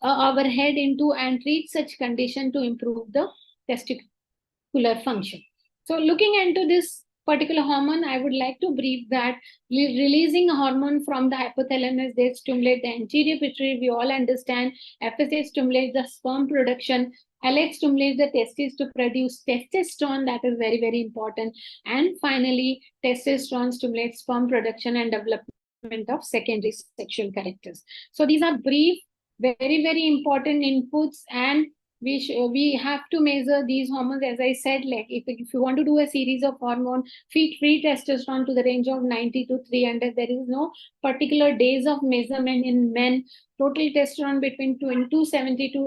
our head into and treat such condition to improve the testicular function. So looking into this particular hormone, I would like to brief that releasing a hormone from the hypothalamus, they stimulate the anterior pituitary. We all understand FSH stimulates the sperm production. LH stimulates the testes to produce testosterone. That is very, very important. And finally, testosterone stimulates sperm production and development of secondary sexual characters. So these are brief, very, very important inputs, and we have to measure these hormones. As I said, like if you want to do a series of hormone, feed free testosterone to the range of 90 to 300. There is no particular days of measurement in men. Total testosterone between 270 to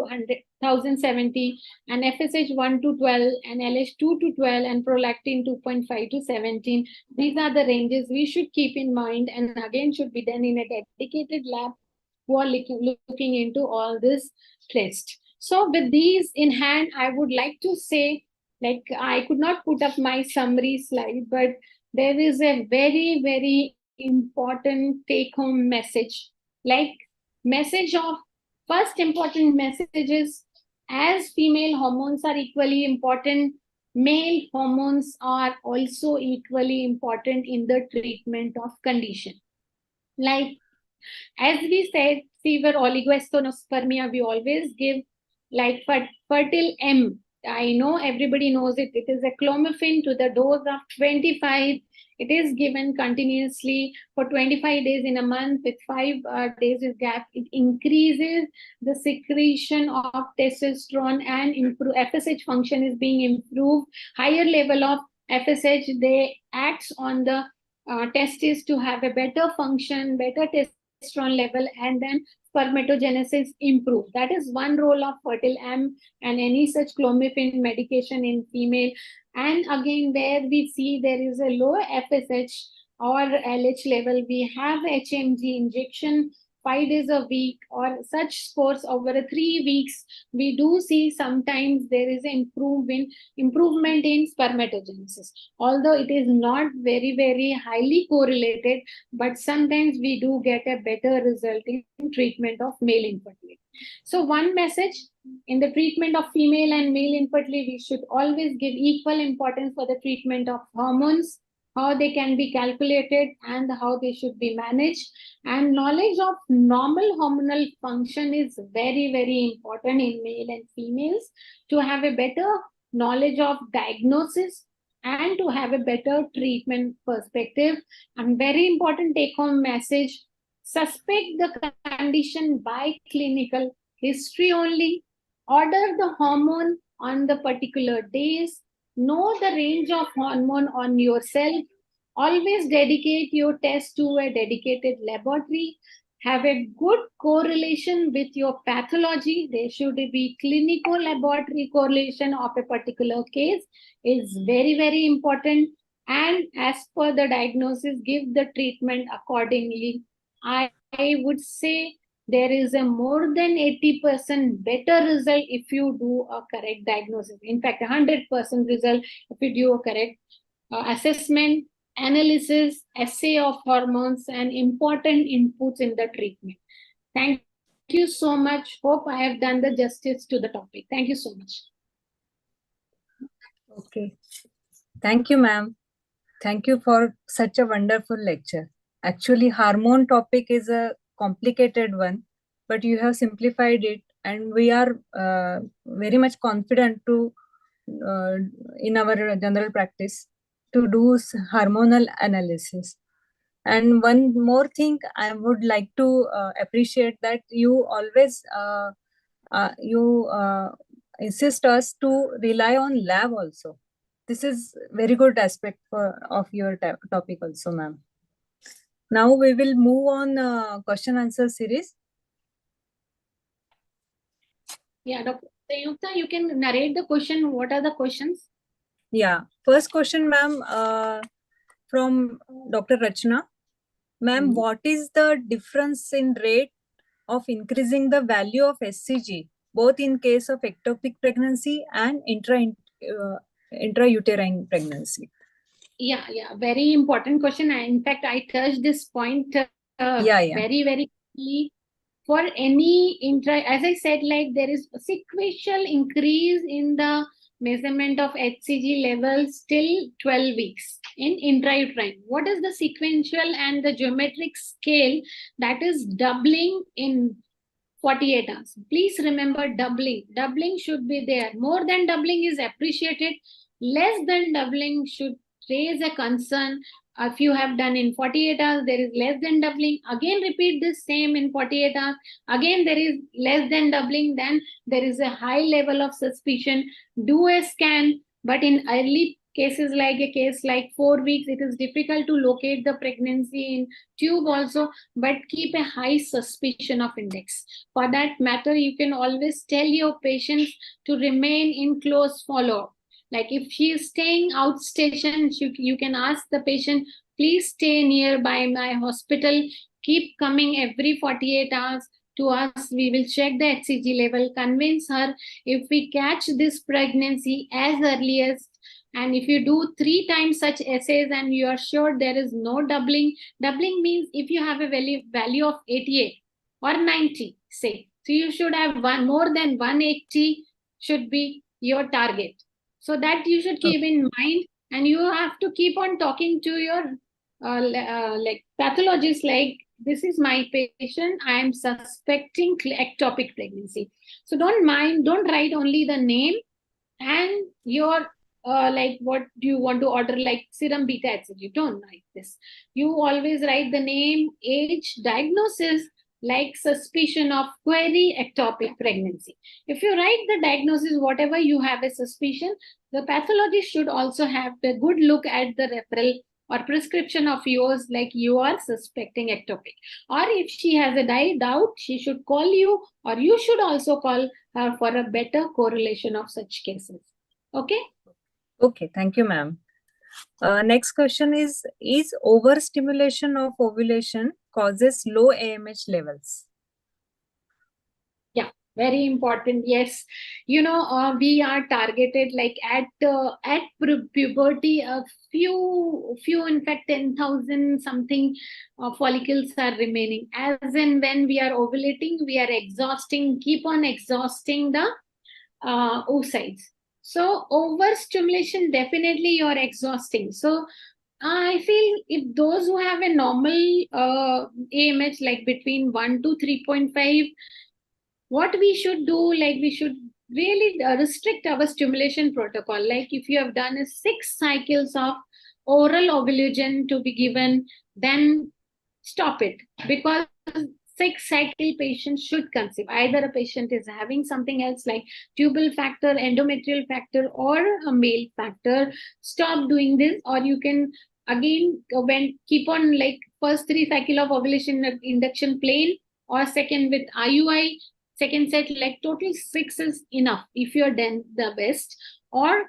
1070, and FSH 1 to 12, and LH 2 to 12, and prolactin 2.5 to 17. These are the ranges we should keep in mind, and again should be done in a dedicated lab who are looking into all this list. So with these in hand, I would like to say, like, I could not put up my summary slide, but there is a very, very important take-home message. Like, message of first important message is, as female hormones are equally important, male hormones are also equally important in the treatment of condition. Like, as we said, fever, oligoasthenospermia, we always give like fertile M. I know everybody knows it. It is a clomiphene to the dose of 25. It is given continuously for 25 days in a month with 5 days of gap. It increases the secretion of testosterone and FSH function is being improved. Higher level of FSH, they acts on the testes to have a better function, better testosterone level, and then spermatogenesis improve. That is one role of fertile M and any such clomiphene medication in female. And again, where we see there is a low FSH or LH level, we have HMG injection 5 days a week or such course over 3 weeks. We do see sometimes there is an improvement in spermatogenesis. Although it is not very, very highly correlated, but sometimes we do get a better result in treatment of male infertility. So one message, in the treatment of female and male infertility, we should always give equal importance for the treatment of hormones, how they can be calculated and how they should be managed. And knowledge of normal hormonal function is very, very important in male and females to have a better knowledge of diagnosis and to have a better treatment perspective. And very important take-home message, suspect the condition by clinical history only, order the hormone on the particular days, know the range of hormone on yourself, always dedicate your test to a dedicated laboratory, have a good correlation with your pathology. There should be clinical laboratory correlation of a particular case is very, very important. And as per the diagnosis, give the treatment accordingly. I would say there is a more than 80% better result if you do a correct diagnosis. In fact, 100% result if you do a correct assessment, analysis, assay of hormones, and important inputs in the treatment. Thank you so much. Hope I have done the justice to the topic. Thank you so much. Okay. Thank you, ma'am. Thank you for such a wonderful lecture. Actually, hormone topic is a complicated one, but you have simplified it, and we are very much confident to in our general practice to do hormonal analysis. And one more thing I would like to appreciate that you always insist us to rely on lab also. This is very good aspect of your topic also, ma'am. Now we will move on question answer series. Yeah, Dr. Yukta, you can narrate the question. What are the questions? Yeah, first question, ma'am, from Dr. Rachna. Ma'am, what is the difference in rate of increasing the value of SCG, both in case of ectopic pregnancy and intrauterine pregnancy? Yeah, very important question. In fact, I touched this point very, very key. For any as I said, like there is a sequential increase in the measurement of HCG levels till 12 weeks in intrauterine. What is the sequential and the geometric scale? That is doubling in 48 hours. Please remember doubling. Doubling should be there. More than doubling is appreciated. Less than doubling should raise a concern. If you have done in 48 hours, there is less than doubling. Again, repeat the same in 48 hours. Again, there is less than doubling. Then there is a high level of suspicion. Do a scan. But in early cases, like a case like 4 weeks, it is difficult to locate the pregnancy in tube also, but keep a high suspicion of index. For that matter, you can always tell your patients to remain in close follow-up. Like if she is staying outstation, you can ask the patient, please stay nearby my hospital. Keep coming every 48 hours to us. We will check the HCG level, convince her if we catch this pregnancy as early as, and if you do 3 times such assays and you are sure there is no doubling means if you have a value of 88 or 90, say, so you should have more than 180 should be your target. So that you should keep in mind, and you have to keep on talking to your like pathologist, like, this is my patient, I am suspecting ectopic pregnancy. So don't write only the name and your like what do you want to order, like serum beta HCG. Don't write this. You always write the name, age, diagnosis, like suspicion of query ectopic pregnancy. If you write the diagnosis, whatever you have a suspicion, the pathologist should also have a good look at the referral or prescription of yours, like you are suspecting ectopic. Or if she has a doubt, she should call you, or you should also call her for a better correlation of such cases. Okay? Okay, thank you, ma'am. Next question is overstimulation of ovulation causes low AMH levels? Yeah, very important. Yes, we are targeted like at puberty, a few, in fact, 10,000 something follicles are remaining. As in when we are ovulating, we are keep on exhausting the oocytes. So overstimulation, definitely you're exhausting. So I feel if those who have a normal AMH like between 1 to 3.5, what we should do, like we should really restrict our stimulation protocol. Like if you have done 6 cycles of oral ovulation to be given, then stop it, because 6 cycle patients should conceive. Either a patient is having something else like tubal factor, endometrial factor, or a male factor. Stop doing this, or you can again when keep on like first 3 cycle of ovulation induction plain, or second with IUI, second set, like total 6 is enough if you're done the best. Or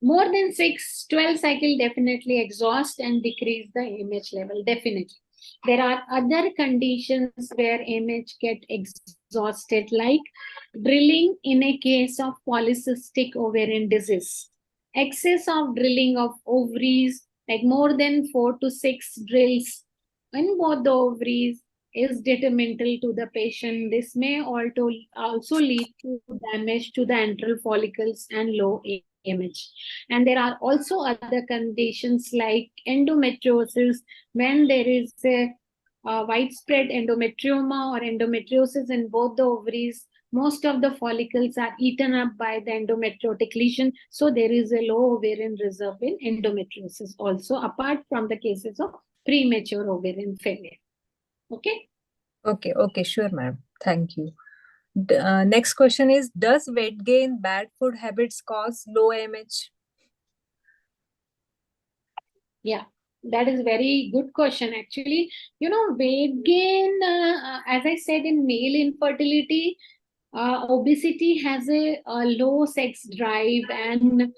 more than 6, 12 cycle definitely exhaust and decrease the AMH level, definitely. There are other conditions where AMH get exhausted, like drilling in a case of polycystic ovarian disease. Excess of drilling of ovaries, like more than 4 to 6 drills in both the ovaries, is detrimental to the patient. This may also lead to damage to the antral follicles and low AMH. And there are also other conditions like endometriosis, when there is a widespread endometrioma or endometriosis in both the ovaries. Most of the follicles are eaten up by the endometriotic lesion. So there is a low ovarian reserve in endometriosis also, apart from the cases of premature ovarian failure. Okay. Okay, sure, ma'am. Thank you. Next question is, does weight gain, bad food habits cause low AMH? Yeah, that is very good question. Actually, weight gain, as I said, in male infertility, obesity has a low sex drive and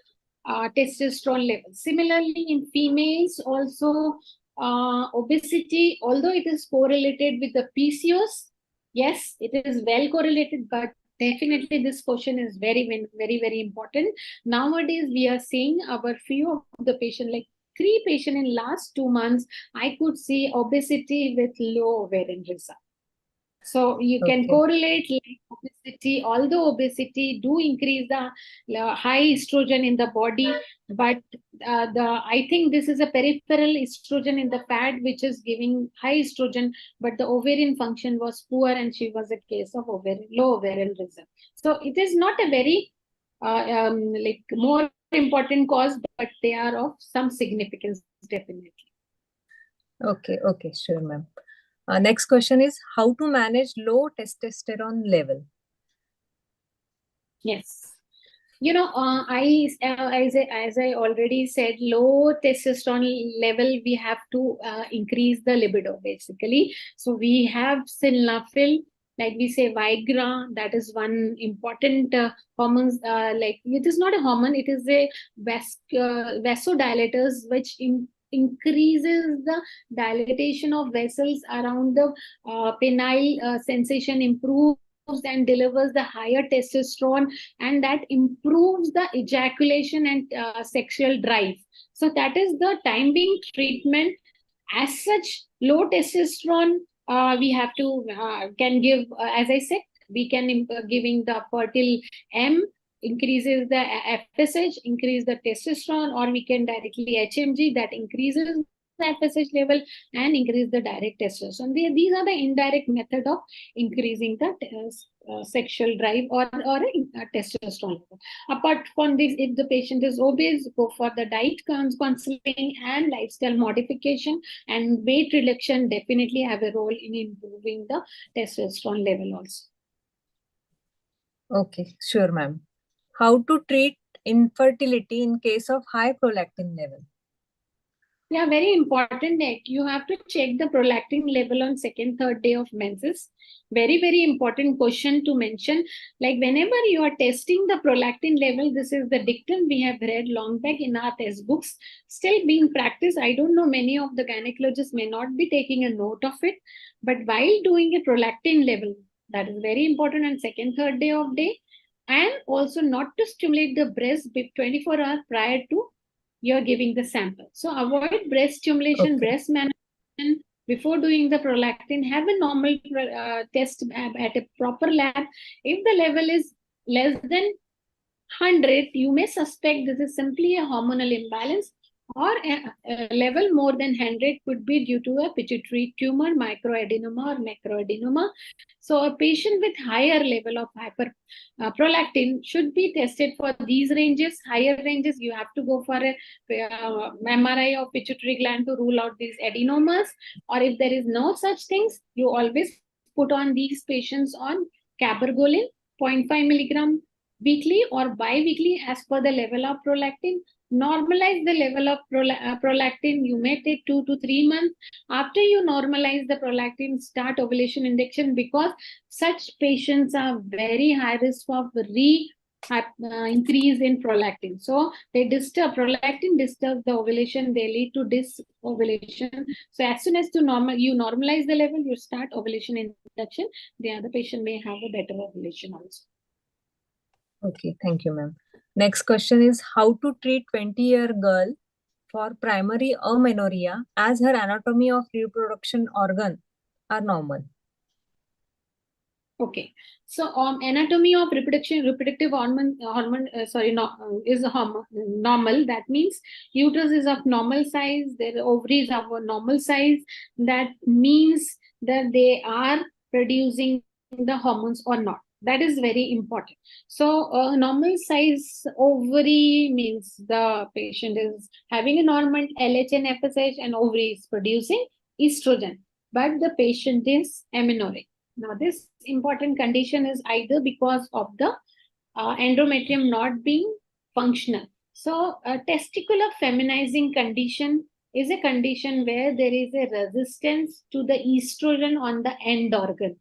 testosterone level. Similarly, in females also, obesity, although it is correlated with the PCOS, yes, it is well correlated, but definitely this question is very, very, very important. Nowadays, we are seeing our few of the patient, like 3 patients in last 2 months, I could see obesity with low ovarian reserve. So you can correlate like obesity, although obesity do increase the high estrogen in the body, but I think this is a peripheral estrogen in the fat, which is giving high estrogen, but the ovarian function was poor, and she was a case of low ovarian reserve. So it is not a very like more important cause, but they are of some significance, definitely. Okay, sure, ma'am. Next question is, how to manage low testosterone level? Yes. As I already said, low testosterone level, we have to increase the libido, basically. So we have sildenafil, like we say Viagra, that is one important hormone. Like it is not a hormone, it is a vasodilators, which increases the dilatation of vessels around the penile sensation, improves and delivers the higher testosterone, and that improves the ejaculation and sexual drive. So that is the time being treatment. As such, low testosterone, we have to can give, as I said, we can giving the fertile M, increases the FSH, increase the testosterone, or we can directly HMG, that increases the FSH level and increase the direct testosterone. These are the indirect method of increasing the sexual drive or a testosterone level. Apart from this, if the patient is obese, go for the diet counseling and lifestyle modification, and weight reduction definitely have a role in improving the testosterone level also. Okay, sure, ma'am. How to treat infertility in case of high prolactin level? Yeah, very important. You have to check the prolactin level on second, third day of menses. Very, very important question to mention. Like whenever you are testing the prolactin level, this is the dictum we have read long back in our test books, still being practiced. I don't know, many of the gynecologists may not be taking a note of it, but while doing a prolactin level, that is very important on second, third day of day, and also not to stimulate the breast 24 hours prior to you're giving the sample. So avoid breast stimulation, breast manipulation before doing the prolactin. Have a normal test at a proper lab. If the level is less than 100, you may suspect this is simply a hormonal imbalance, or a level more than 100 could be due to a pituitary tumor, microadenoma or macroadenoma. So a patient with higher level of prolactin should be tested for these ranges. Higher ranges, you have to go for a MRI of pituitary gland to rule out these adenomas. Or if there is no such things, you always put on these patients on cabergoline, 0.5 milligram weekly or bi-weekly as per the level of prolactin. Normalize the level of prolactin. You may take 2 to 3 months. After you normalize the prolactin, start ovulation induction, because such patients are very high risk of increase in prolactin. So they disturb, prolactin disturbs the ovulation, they lead to dysovulation. So as soon as you normalize the level, you start ovulation induction, the other patient may have a better ovulation also. Okay, thank you, ma'am. Next question is how to treat 20-year girl for primary amenorrhea as her anatomy of reproduction organ are normal. Okay, so anatomy of reproductive hormone is normal. That means uterus is of normal size, their ovaries are of normal size. That means that they are producing the hormones or not. That is very important. So normal size ovary means the patient is having a normal LH and FSH and ovary is producing estrogen, but the patient is amenorrheic. Now, this important condition is either because of the endometrium not being functional. So, a testicular feminizing condition is a condition where there is a resistance to the estrogen on the end organ.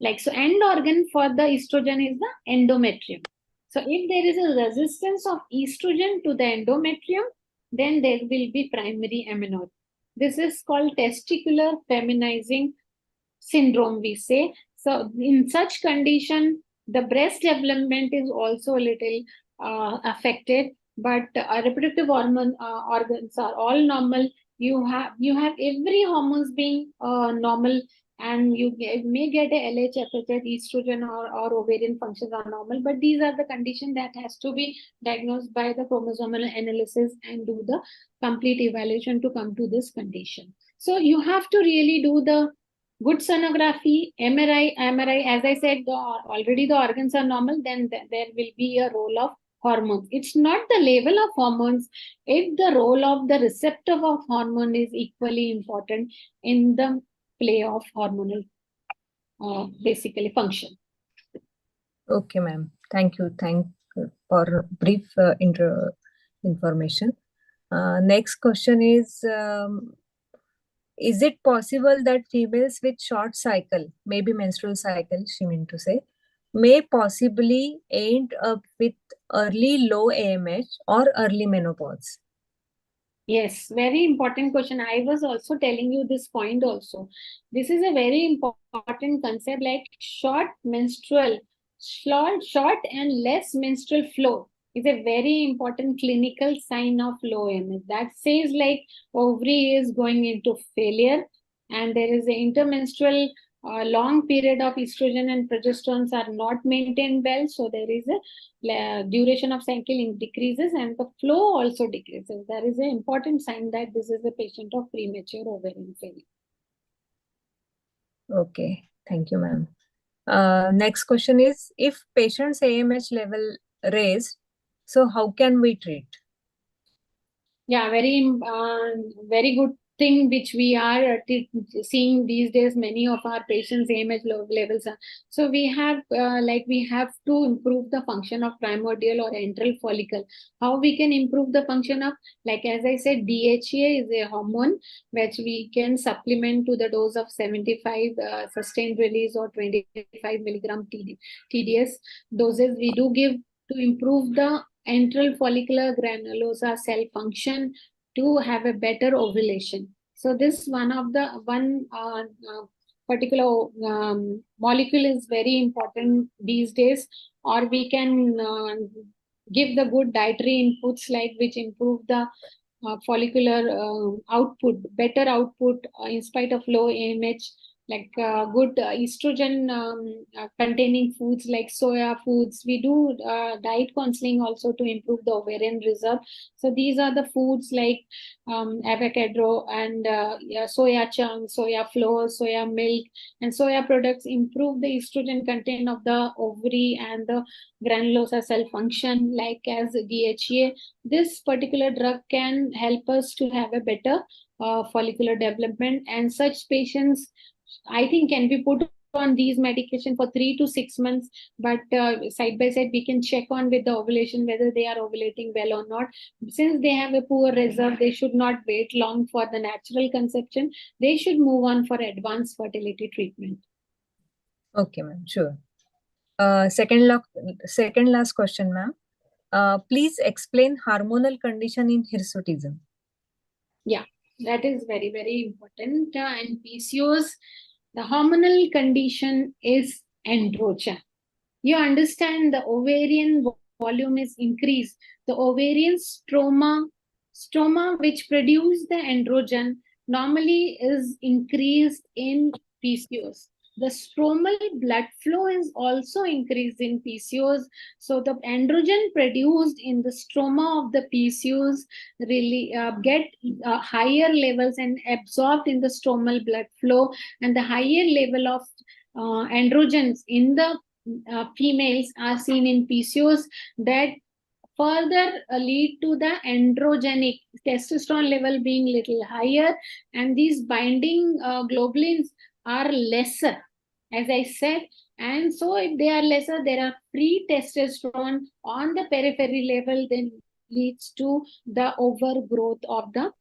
Like, so end organ for the estrogen is the endometrium. So, if there is a resistance of estrogen to the endometrium, then there will be primary amenorrhea. This is called testicular feminizing syndrome, we say. So in such condition, the breast development is also a little affected, but reproductive hormone organs are all normal. You have every hormones being normal, and you may get a LH, FSH, estrogen or ovarian functions are normal, but these are the condition that has to be diagnosed by the chromosomal analysis and do the complete evaluation to come to this condition. So you have to really do the good sonography, MRI, as I said, already the organs are normal, then there will be a role of hormones. It's not the level of hormones, if the role of the receptor of hormone is equally important in the play of hormonal basically function. Okay, ma'am. Thank you. Thank for brief information. Next question is it possible that females with short cycle, maybe menstrual cycle, she meant to say, may possibly end up with early low AMH or early menopause? Yes, very important question. I was also telling you this point also. This is a very important concept, like short and less menstrual flow is a very important clinical sign of low AMH. That says like ovary is going into failure and there is an intermenstrual long period of estrogen and progesterones are not maintained well. So there is a duration of cycle decreases and the flow also decreases. There is an important sign that this is a patient of premature ovarian failure. Okay, thank you, ma'am. Next question is, if patient's AMH level raised, so how can we treat? Yeah, very good thing which we are seeing these days. Many of our patients AMH levels are. So we have to improve the function of primordial or antral follicle. How we can improve the function of, like as I said, DHA is a hormone which we can supplement to the dose of 75 sustained release or 25 milligram TDS doses. We do give to improve the antral follicular granulosa cell function to have a better ovulation. So this particular molecule is very important these days, or we can give the good dietary inputs like which improve the follicular output, better output in spite of low AMH. like good estrogen containing foods like soya foods. We do diet counseling also to improve the ovarian reserve. So these are the foods like avocado and soya chunks, soya flour, soya milk, and soya products improve the estrogen content of the ovary and the granulosa cell function, like as DHEA. This particular drug can help us to have a better follicular development, and such patients, I think, can be put on these medication for 3 to 6 months, but side by side we can check on with the ovulation whether they are ovulating well or not. Since they have a poor reserve, they should not wait long for the natural conception. They should move on for advanced fertility treatment. Okay, ma'am. Sure. Second last question, ma'am. Please explain hormonal condition in hirsutism. Yeah, that is very, very important. And PCOS, the hormonal condition is androgen. You understand the ovarian volume is increased. The ovarian stroma which produce the androgen normally is increased in PCOS. The stromal blood flow is also increased in PCOS. So the androgen produced in the stroma of the PCOS really get higher levels and absorbed in the stromal blood flow, and the higher level of androgens in the females are seen in PCOS that further lead to the androgenic testosterone level being little higher, and these binding globulins are lesser, as I said. And so if they are lesser, there are free testosterone on the periphery level, then leads to the overgrowth of the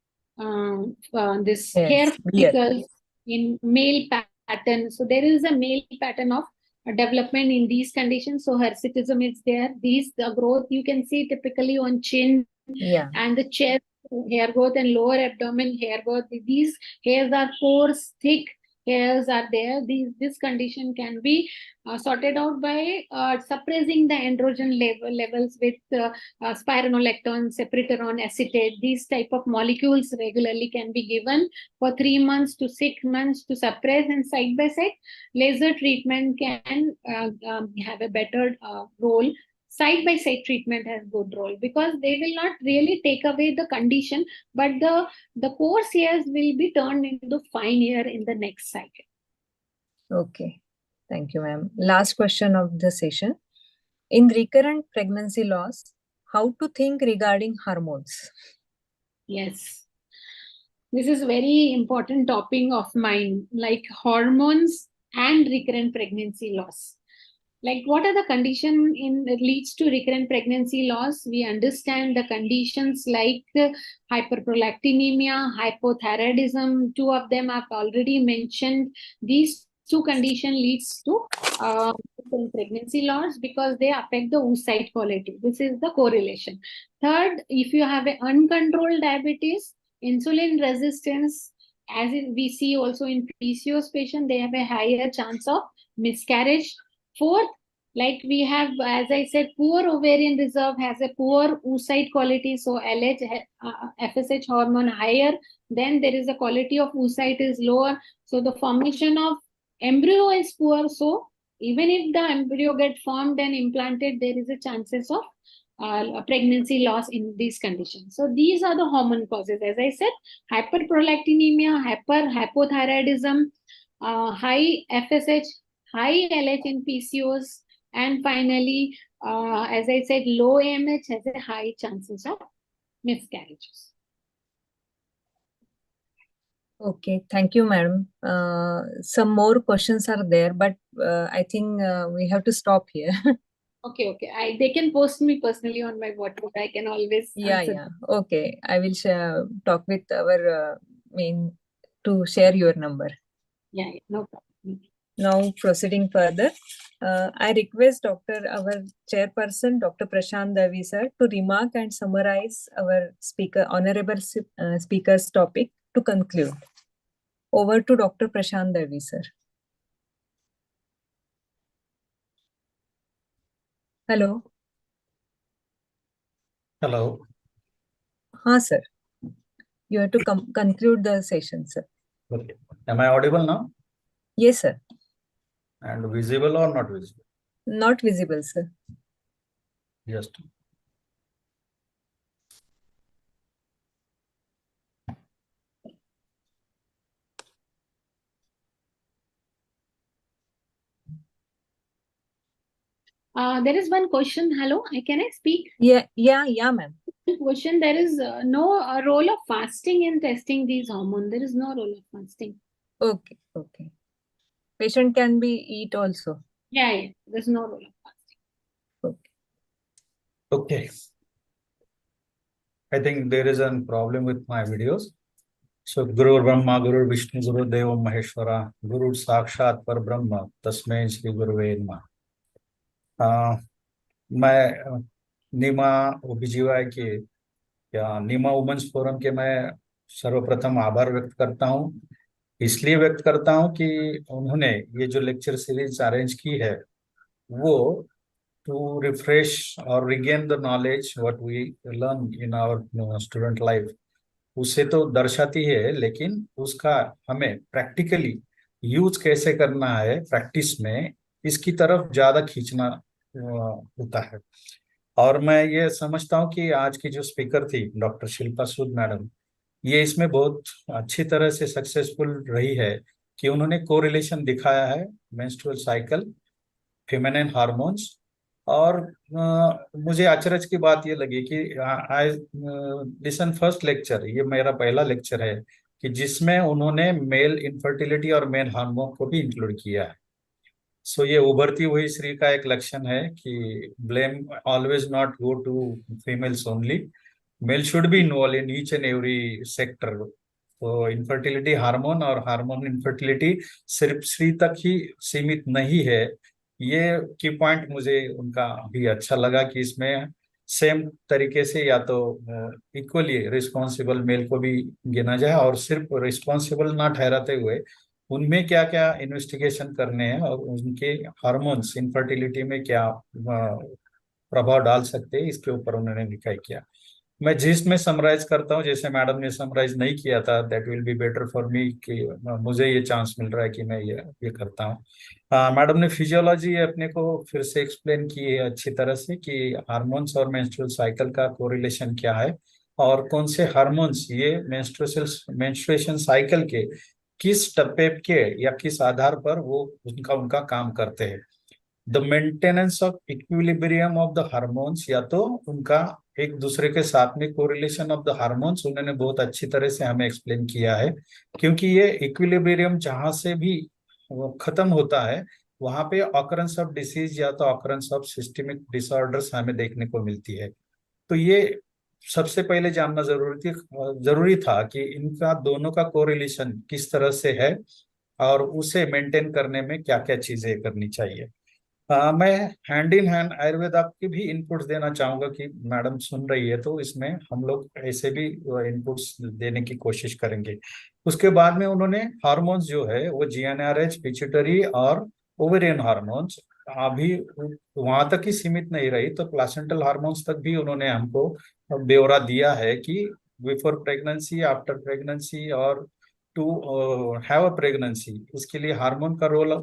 this hair follicles in male pattern. So there is a male pattern of development in these conditions. So hirsutism is there. The growth you can see typically on chin and the chest hair growth and lower abdomen hair growth. These hairs are coarse, thick hairs are there. This condition can be sorted out by suppressing the androgen levels with spironolactone, sapropterin, acetate. These type of molecules regularly can be given for 3 months to 6 months to suppress, and side by side laser treatment can have a better role. Side by side treatment has good role because they will not really take away the condition, but the coarse hairs will be turned into fine hair in the next cycle. Okay, thank you, ma'am. Last question of the session. In recurrent pregnancy loss, how to think regarding hormones? Yes, this is very important topic of mine, like hormones and recurrent pregnancy loss. Like, what are the conditions that leads to recurrent pregnancy loss? We understand the conditions like hyperprolactinemia, hypothyroidism. Two of them I've already mentioned. These two conditions leads to pregnancy loss because they affect the oocyte quality. This is the correlation. Third, if you have an uncontrolled diabetes, insulin resistance, as we see also in PCOS patient, they have a higher chance of miscarriage. Fourth, like we have, as I said, poor ovarian reserve has a poor oocyte quality. So LH, FSH hormone higher, then there is a quality of oocyte is lower. So the formation of embryo is poor. So even if the embryo get formed and implanted, there is a chances of pregnancy loss in these conditions. So these are the hormone causes. As I said, hyperprolactinemia, hypothyroidism, high FSH, high LH in PCOS, and finally, as I said, low AMH has a high chances of miscarriages. Okay, thank you, madam. Some more questions are there, but I think we have to stop here. Okay. They can post me personally on my WhatsApp. I can always answer. Yeah. Okay, I will talk with our to share your number. Yeah, no problem. Now proceeding further, I request our chairperson, Dr. Prashant Davi sir, to remark and summarize our honorable speaker's topic to conclude. Over to Dr. Prashant Davi sir. Hello. Hello. Sir. You have to conclude the session, sir. Okay. Am I audible now? Yes, sir. And visible or not visible? Not visible, sir. Just There is one question. Hello, can I speak? Yeah, ma'am. Question: there is no role of fasting in testing these hormones. There is no role of fasting. Okay. Patient can be eat also. Yeah. There's no role of fasting. okay. I think there is a problem with my videos. So Guru Brahma, Guru Vishnu, Guru Deva Maheshwara, Guru Sakshat Par Brahma, Tasmai Shri Guruve Namaha. मैं नीमा OBGY के या नीमा women's forum के मैं सर्वप्रथम आभार व्यक्त करता हूँ। इसलिए व्यक्त करता हूँ कि उन्होंने ये जो लेक्चर सीरीज अरेंज की है वो टू रिफ्रेश और regain the knowledge what we learn in our student life, उसे तो दर्शाती है, लेकिन उसका हमें प्रैक्टिकली यूज कैसे करना है प्रैक्टिस में, इसकी तरफ ज्यादा खींचना होता है। और मैं ये समझता हूँ कि आज की जो स्पीकर थी डॉक्टर शिल्पा सूद मैडम, ये इसमें बहुत अच्छी तरह से सक्सेसफुल रही है कि उन्होंने कोरिलेशन दिखाया है मेंस्ट्रुअल साइकिल, फेमिनिन हार्मोन्स। और मुझे अचरज की बात ये लगी कि आई लिसन फर्स्ट लेक्चर, ये मेरा पहला लेक्चर है कि जिसमें उन्होंने मेल इनफर्टिलिटी और मेल हार्मोन को भी इंक्लूड किया है। सो ये उभरती हुई स्त्री का एक लक्षण है कि blame always not go to females only, male should be involve in each and every sector. तो इनफर्टिलिटी हार्मोन और हार्मोन इनफर्टिलिटी सिर्फ स्त्री तक ही सीमित नहीं है। ये की पॉइंट मुझे उनका भी अच्छा लगा कि इसमें सेम तरीके से या तो इक्वली रिस्पॉन्सिबल मेल को भी गिना जाए, और सिर्फ रिस्पॉन्सिबल ना ठहराते हुए उनमें क्या क्या इन्वेस्टिगेशन करने हैं और उनके हार्मोन्स इनफर्टिलिटी में क्या प्रभाव डाल सकते हैं, इसके ऊपर उन्होंने लिखा किया। मैं जिसमें समराइज करता हूँ, जैसे मैडम ने समराइज नहीं किया था, that will be better for me कि मुझे ये चांस मिल रहा है कि मैं ये करता हूँ। मैडम ने फिजियोलॉजी अपने को फिर से एक्सप्लेन की है अच्छी तरह से कि हार्मोन्स और मेंस्ट्रुअल साइकिल का कोरिलेशन क्या है और कौन से हार्मोन्स ये मेंस्ट्रुएशन साइकिल के किस टप्पे के या किस आधार पर वो उनका उनका काम करते हैं। The maintenance of equilibrium of the hormones, या तो उनका एक दूसरे के साथ में कोरिलेशन ऑफ द हार्मोन्स, उन्होंने बहुत अच्छी तरह से हमें एक्सप्लेन किया है। क्योंकि ये इक्विलिब्रियम जहां से भी वो खत्म होता है वहां पे ऑकरेंस ऑफ डिसीज या तो ऑकरेंस ऑफ सिस्टमिक डिसऑर्डर्स हमें देखने को मिलती है। तो ये सबसे पहले जानना जरूरी था कि इनका दोनों का कोरिलेशन किस तरह से है और उसे मेंटेन करने में क्या क्या चीजें करनी चाहिए। मैं हैंड इन हैंड आयुर्वेदा की भी इनपुट्स देना चाहूंगा कि मैडम सुन रही है तो इसमें हम लोग ऐसे भी इनपुट्स देने की कोशिश करेंगे। उसके बाद में उन्होंने हार्मोन्स जो है वो जीएनआरएच, पिट्यूटरी और ओवेरियन हार्मोन्स, अभी वहां तक ही सीमित नहीं रही तो प्लासेंटल हार्मोन्स तक भी उन्होंने हमको ब्यौरा दिया है कि बिफोर प्रेगनेंसी, आफ्टर प्रेगनेंसी और टू हैव अ प्रेगनेंसी, इसके लिए हार्मोन का रोल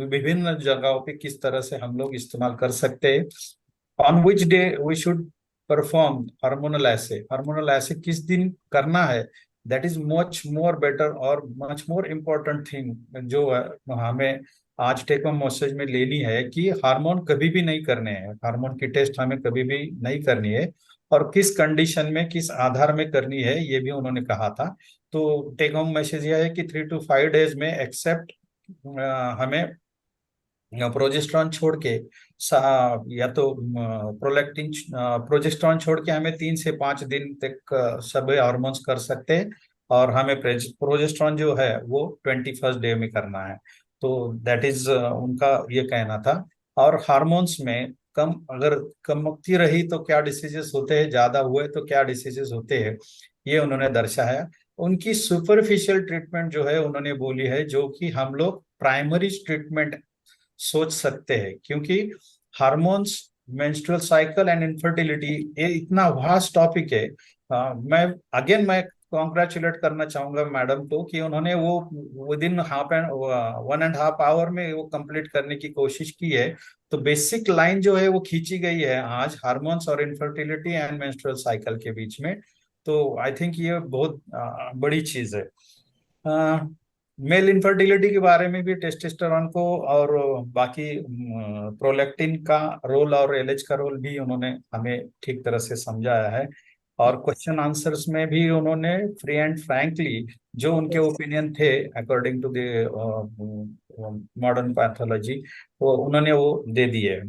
विभिन्न जगहों पे किस तरह से हम लोग इस्तेमाल कर सकते हैं। On which day we should perform hormonal ऐसे किस दिन करना है, that is much more better और मच मोर इम्पोर्टेंट थिंग जो हमें आज टेक होम मैसेज में लेनी है कि हार्मोन कभी भी नहीं करने हैं, हार्मोन की टेस्ट हमें कभी भी नहीं करनी है और किस कंडीशन में किस आधार में करनी है ये भी उन्होंने कहा था। तो टेक होम मैसेज यह है कि 3 to 5 डेज में एक्सेप्ट हमें प्रोजेस्ट्रॉन छोड़ के या तो प्रोलेक्टिन प्रोजेस्ट्रॉन छोड़ के हमें 3 से 5 दिन तक सभी हार्मोन्स कर सकते हैं और हमें प्रोजेस्ट्रॉन जो है वो 21st डे में करना है। तो दैट इज उनका ये कहना था। और हार्मोन्स में अगर कमती रही तो क्या डिसीजेस होते हैं, ज्यादा हुए तो क्या डिसीजेस होते हैं, ये उन्होंने दर्शाया। उनकी सुपरफिशियल ट्रीटमेंट जो है उन्होंने बोली है, जो कि हम लोग प्राइमरी ट्रीटमेंट सोच सकते हैं, क्योंकि hormones, menstrual cycle and infertility ये इतना वास्ट टॉपिक है। मैं कॉन्ग्रेचुलेट करना चाहूंगा मैडम को कि उन्होंने वो विद इन 1.5 आवर में वो कंप्लीट करने की कोशिश की है। तो बेसिक लाइन जो है वो खींची गई है आज हार्मोन्स और इनफर्टिलिटी एंड मेंस्ट्रुअल साइकिल के बीच में। तो आई थिंक ये बहुत बड़ी चीज है। मेल इनफर्टिलिटी के बारे में भी टेस्टोस्टेरोन को और बाकी प्रोलैक्टिन का रोल और एलएच का रोल भी उन्होंने हमें ठीक तरह से समझाया है। और क्वेश्चन आंसर्स में भी उन्होंने फ्री एंड फ्रैंकली जो उनके ओपिनियन थे according to the modern pathology वो उन्होंने वो दे दिए।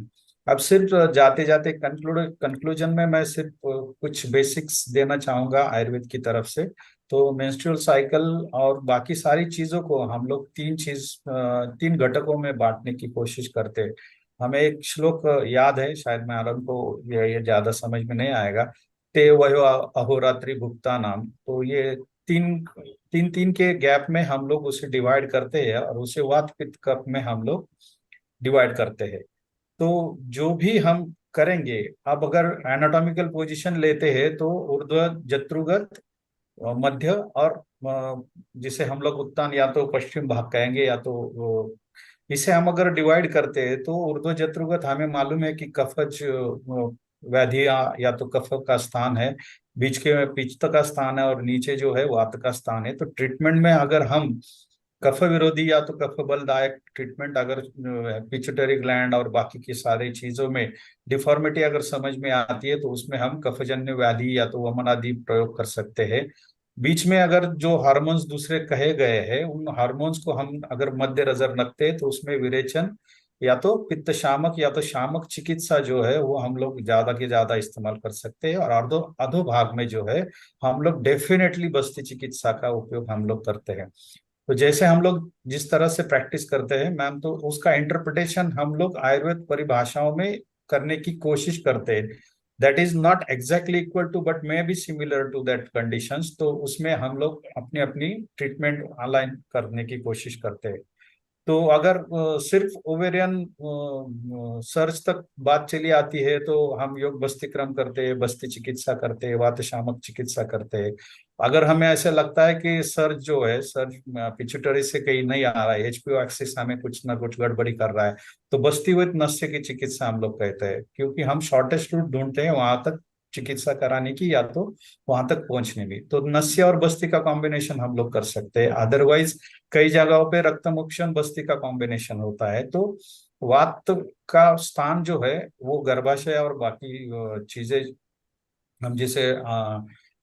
अब सिर्फ जाते जाते कंक्लूजन में मैं सिर्फ कुछ बेसिक्स देना चाहूंगा आयुर्वेद की तरफ से। तो मेंस्ट्रुअल साइकिल और बाकी सारी चीजों को हम लोग तीन घटकों में बांटने की कोशिश करते हैं। हमें एक श्लोक याद है, शायद मैडम को ये ज्यादा समझ में नहीं आएगा। ते वयो अहोरात्रि भुक्ता नाम। तो ये तीन तीन तीन के गैप में हम लोग उसे डिवाइड करते हैं और उसे वात पित्त कफ में हम लोग डिवाइड करते हैं। तो जो भी हम करेंगे, अब अगर एनाटॉमिकल पोजीशन लेते हैं तो ऊर्ध्व जत्रुगत, मध्य और जिसे हम लोग उत्तान या तो पश्चिम भाग कहेंगे या तो इसे हम अगर डिवाइड करते हैं तो ऊर्ध्व जत्रुगत हमें मालूम है कि कफज व्याधि या तो कफ का स्थान है, बीच के पित्त का स्थान है और नीचे जो है वात का स्थान है। तो ट्रीटमेंट में अगर हम कफ विरोधी या तो कफ बलदायक ट्रीटमेंट अगर पिट्यूटरी ग्लैंड और बाकी की सारी चीजों में डिफॉर्मिटी अगर समझ में आती है तो उसमें हम कफजन्य व्याधि या तो वमन आदि प्रयोग कर सकते हैं। बीच में अगर जो हार्मोन्स दूसरे कहे गए हैं उन हार्मोन्स को हम अगर मध्य नजर रखते हैं तो उसमें विरेचन या तो पित्त शामक या तो शामक चिकित्सा जो है वो हम लोग ज्यादा के ज्यादा इस्तेमाल कर सकते हैं। और अधो भाग में जो है हम लोग डेफिनेटली बस्ती चिकित्सा का उपयोग हम लोग करते हैं। तो जैसे हम लोग जिस तरह से प्रैक्टिस करते हैं मैम, तो उसका इंटरप्रिटेशन हम लोग आयुर्वेद परिभाषाओं में करने की कोशिश करते हैं। That is not exactly equal to but may be similar to that conditions. तो उसमें हम लोग अपनी अपनी ट्रीटमेंट अलाइन करने की कोशिश करते हैं। तो अगर सिर्फ ओवेरियन सर्च तक बात चली आती है तो हम योग बस्ती क्रम करते हैं, बस्ती चिकित्सा करते हैं, वात शामक चिकित्सा करते हैं। अगर हमें ऐसे लगता है कि सर्च जो है सर्च पिट्यूटरी से कहीं नहीं आ रहा है, एचपीओ एक्सिस हमें कुछ ना कुछ गड़बड़ी कर रहा है, तो बस्ती हुई नस्य की चिकित्सा हम लोग कहते हैं, क्योंकि हम शॉर्टेस्ट रूट ढूंढते हैं वहां तक चिकित्सा कराने की या तो वहां तक पहुंचने की। तो नस्य और बस्ती का कॉम्बिनेशन हम लोग कर सकते हैं। अदरवाइज कई जगहों पे रक्त मोक्षण बस्ती का कॉम्बिनेशन होता है। तो वात का स्थान जो है वो गर्भाशय और बाकी चीजें हम जिसे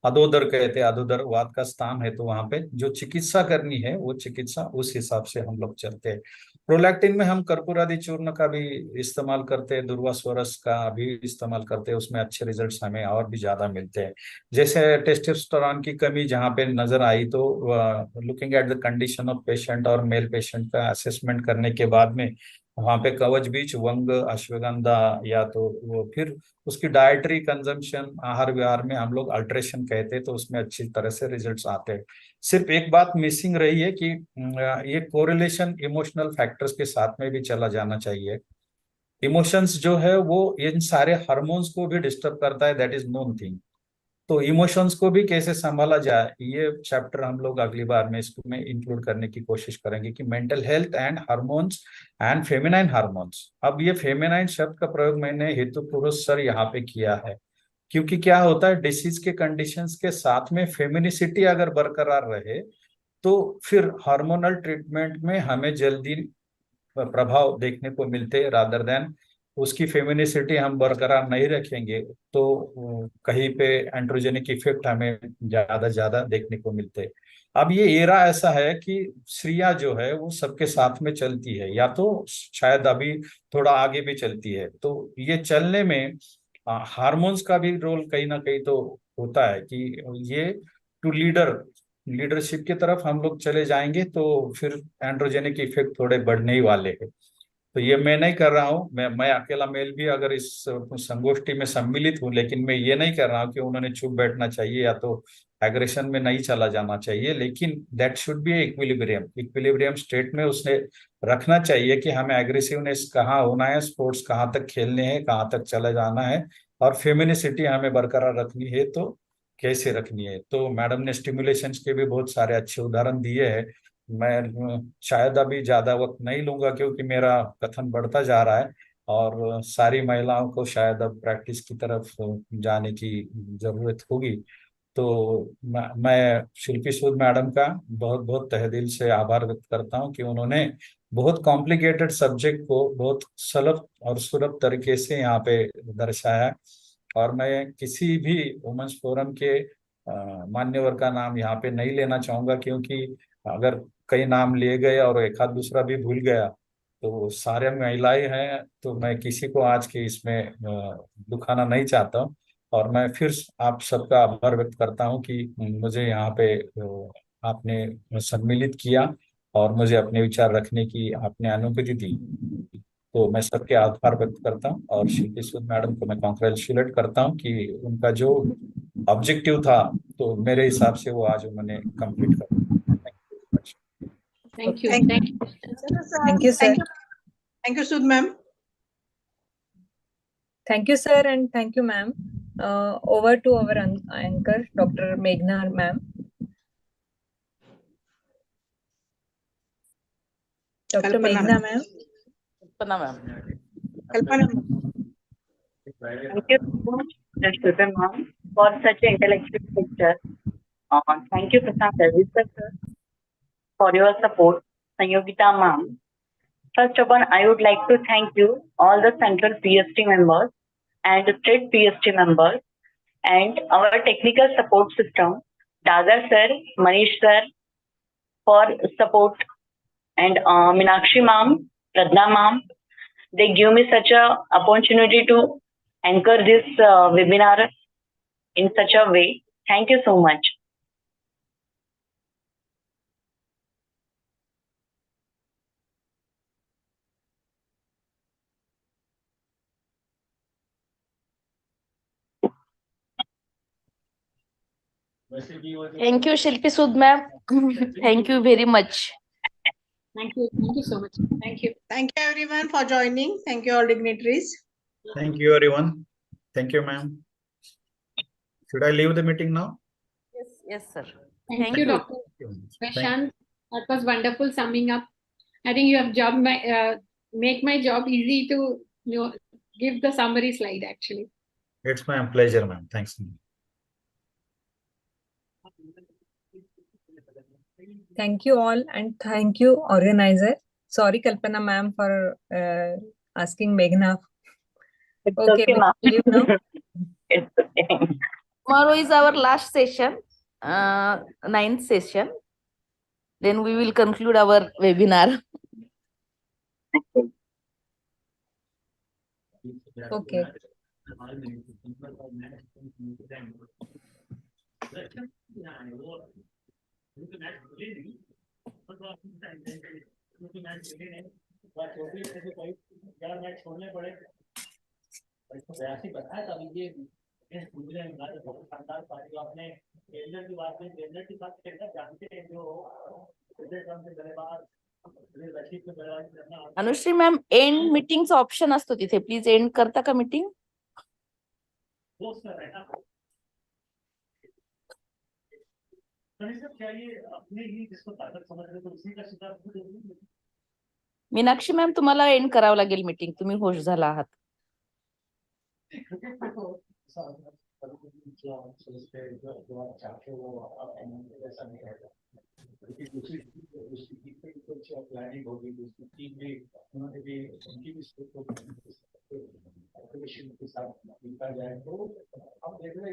अधोदर कहते हैं, अधोदर वात का स्थान है। तो वहां पे जो चिकित्सा करनी है वो चिकित्सा उस हिसाब से हम लोग चलते हैं। प्रोलैक्टिन में हम कर्पूरादि चूर्ण का भी इस्तेमाल करते हैं, दुर्वा स्वरस का भी इस्तेमाल करते हैं, उसमें अच्छे रिजल्ट्स हमें और भी ज्यादा मिलते हैं। जैसे टेस्टोस्टेरोन की कमी जहाँ पे नजर आई तो looking at the condition of patient और मेल पेशेंट का असेसमेंट करने के बाद में वहाँ पे कवच बीज, वंग, अश्वगंधा या तो वो फिर उसकी डाइटरी कंजम्पशन आहार विहार में हम लोग अल्ट्रेशन कहते हैं, तो उसमें अच्छी तरह से रिजल्ट्स आते हैं। सिर्फ एक बात मिसिंग रही है कि ये कोरिलेशन इमोशनल फैक्टर्स के साथ में भी चला जाना चाहिए। इमोशंस जो है वो इन सारे हार्मोन्स को भी डिस्टर्ब करता है, दैट इज नोन थिंग। तो इमोशंस को भी कैसे संभाला जाए ये चैप्टर हम लोग अगली बार में इसमें इंक्लूड करने की कोशिश करेंगे कि mental health and hormones and feminine hormones. अब ये फेमिनाइन शब्द का प्रयोग मैंने हेतु पुरुष सर यहाँ पे किया है, क्योंकि क्या होता है डिसीज के कंडीशंस के साथ में फेमिनिसिटी अगर बरकरार रहे तो फिर हार्मोनल ट्रीटमेंट में हमें जल्दी प्रभाव देखने को मिलते रादर देन उसकी फेमिनिसिटी हम बरकरार नहीं रखेंगे तो कहीं पे एंड्रोजेनिक इफेक्ट हमें ज्यादा देखने को मिलते। अब ये एरा ऐसा है कि स्त्रियां जो है वो सबके साथ में चलती है या तो शायद अभी थोड़ा आगे भी चलती है। तो ये चलने में हार्मोन्स का भी रोल कहीं ना कहीं तो होता है कि ये टू लीडरशिप की तरफ हम लोग चले जाएंगे तो फिर एंड्रोजेनिक इफेक्ट थोड़े बढ़ने ही वाले हैं। तो ये मैं नहीं कर रहा हूँ, मैं अकेला मेल भी अगर इस संगोष्ठी में सम्मिलित हूँ, लेकिन मैं ये नहीं कर रहा हूँ कि उन्होंने चुप बैठना चाहिए या तो एग्रेशन में नहीं चला जाना चाहिए। लेकिन that should be equilibrium state में उसने रखना चाहिए कि हमें एग्रेसिवनेस कहाँ होना है, स्पोर्ट्स कहाँ तक खेलने हैं, कहाँ तक चला जाना है और फेमिनिसिटी हमें बरकरार रखनी है। तो कैसे रखनी है। तो मैडम ने स्टिमुलेशंस के भी बहुत सारे अच्छे उदाहरण दिए हैं। मैं शायद अभी ज्यादा वक्त नहीं लूंगा क्योंकि मेरा कथन बढ़ता जा रहा है और सारी महिलाओं को शायद अब प्रैक्टिस की तरफ जाने की जरूरत होगी। तो मैं शिल्पी सूद मैडम का बहुत बहुत तहे दिल से आभार व्यक्त करता हूँ कि उन्होंने बहुत कॉम्प्लिकेटेड सब्जेक्ट को बहुत सुलभ और सुलभ तरीके से यहाँ पे दर्शाया है। और मैं किसी भी वुमेन्स फोरम के मान्यवर का नाम यहाँ पे नहीं लेना चाहूंगा क्योंकि अगर कई नाम लिए गए और एक आध दूसरा भी भूल गया तो सारे महिलाएं हैं, तो मैं किसी को आज के इसमें दुखाना नहीं चाहता हूँ। और मैं फिर आप सबका आभार व्यक्त करता हूँ कि मुझे यहाँ पे आपने सम्मिलित किया और मुझे अपने विचार रखने की आपने अनुमति दी। तो मैं सबके आभार व्यक्त करता हूँ और शिल्पी सूद मैडम को मैं कॉन्ग्रेचुलेट करता हूँ कि उनका जो ऑब्जेक्टिव था तो मेरे हिसाब से वो आज उन्होंने कंप्लीट कर दिया। Thank you. Thank Thank you. Thank you, sir. Thank you, Sud ma'am. Thank you, sir, and thank you, ma'am. Over to our anchor, Dr. Meghna, ma'am. Dr. Kalpana, Meghna, ma'am. Kalpana ma'am. Kalpana ma'am. Thank you so much, Shilpi ma'am, for such an intellectual picture. Thank you, Prashant Services, sir, for your support. Sanyogita ma'am. First of all, I would like to thank you, all the central PST members and state PST members, and our technical support system, Dagar sir, Manish sir, for support, and Minakshi ma'am, Radna ma'am. They give me such a opportunity to anchor this webinar in such a way. Thank you so much. Thank you, Shilpi Sud ma'am. Thank you very much. Thank you. Thank you so much. Thank you. Thank you everyone for joining. Thank you all dignitaries. Thank you, everyone. Thank you, ma'am. Should I leave the meeting now? Yes, sir. Thank you, Dr. Prashant. That was wonderful summing up. I think you have make my job easy to give the summary slide actually. It's my pleasure, ma'am. Thanks. Thank you all, and thank you, organizer. Sorry, Kalpana, ma'am, for asking Meghna. It's Okay, okay, we ma'am. leave now. It's okay. Tomorrow is our last session, ninth session. Then we will conclude our webinar. Okay. Anushree ma'am, end मीटिंगचा option असतो तिथे, please end करता का meeting? Meenakshi ma'am, तुम्हाला end करावं लागेल meeting, तुम्ही host झाला आहात. प्लानिंग होगी, दूसरी टीम भी उन्होंने भी उनकी भी के साथ मिलता जाए तो अब देख रहे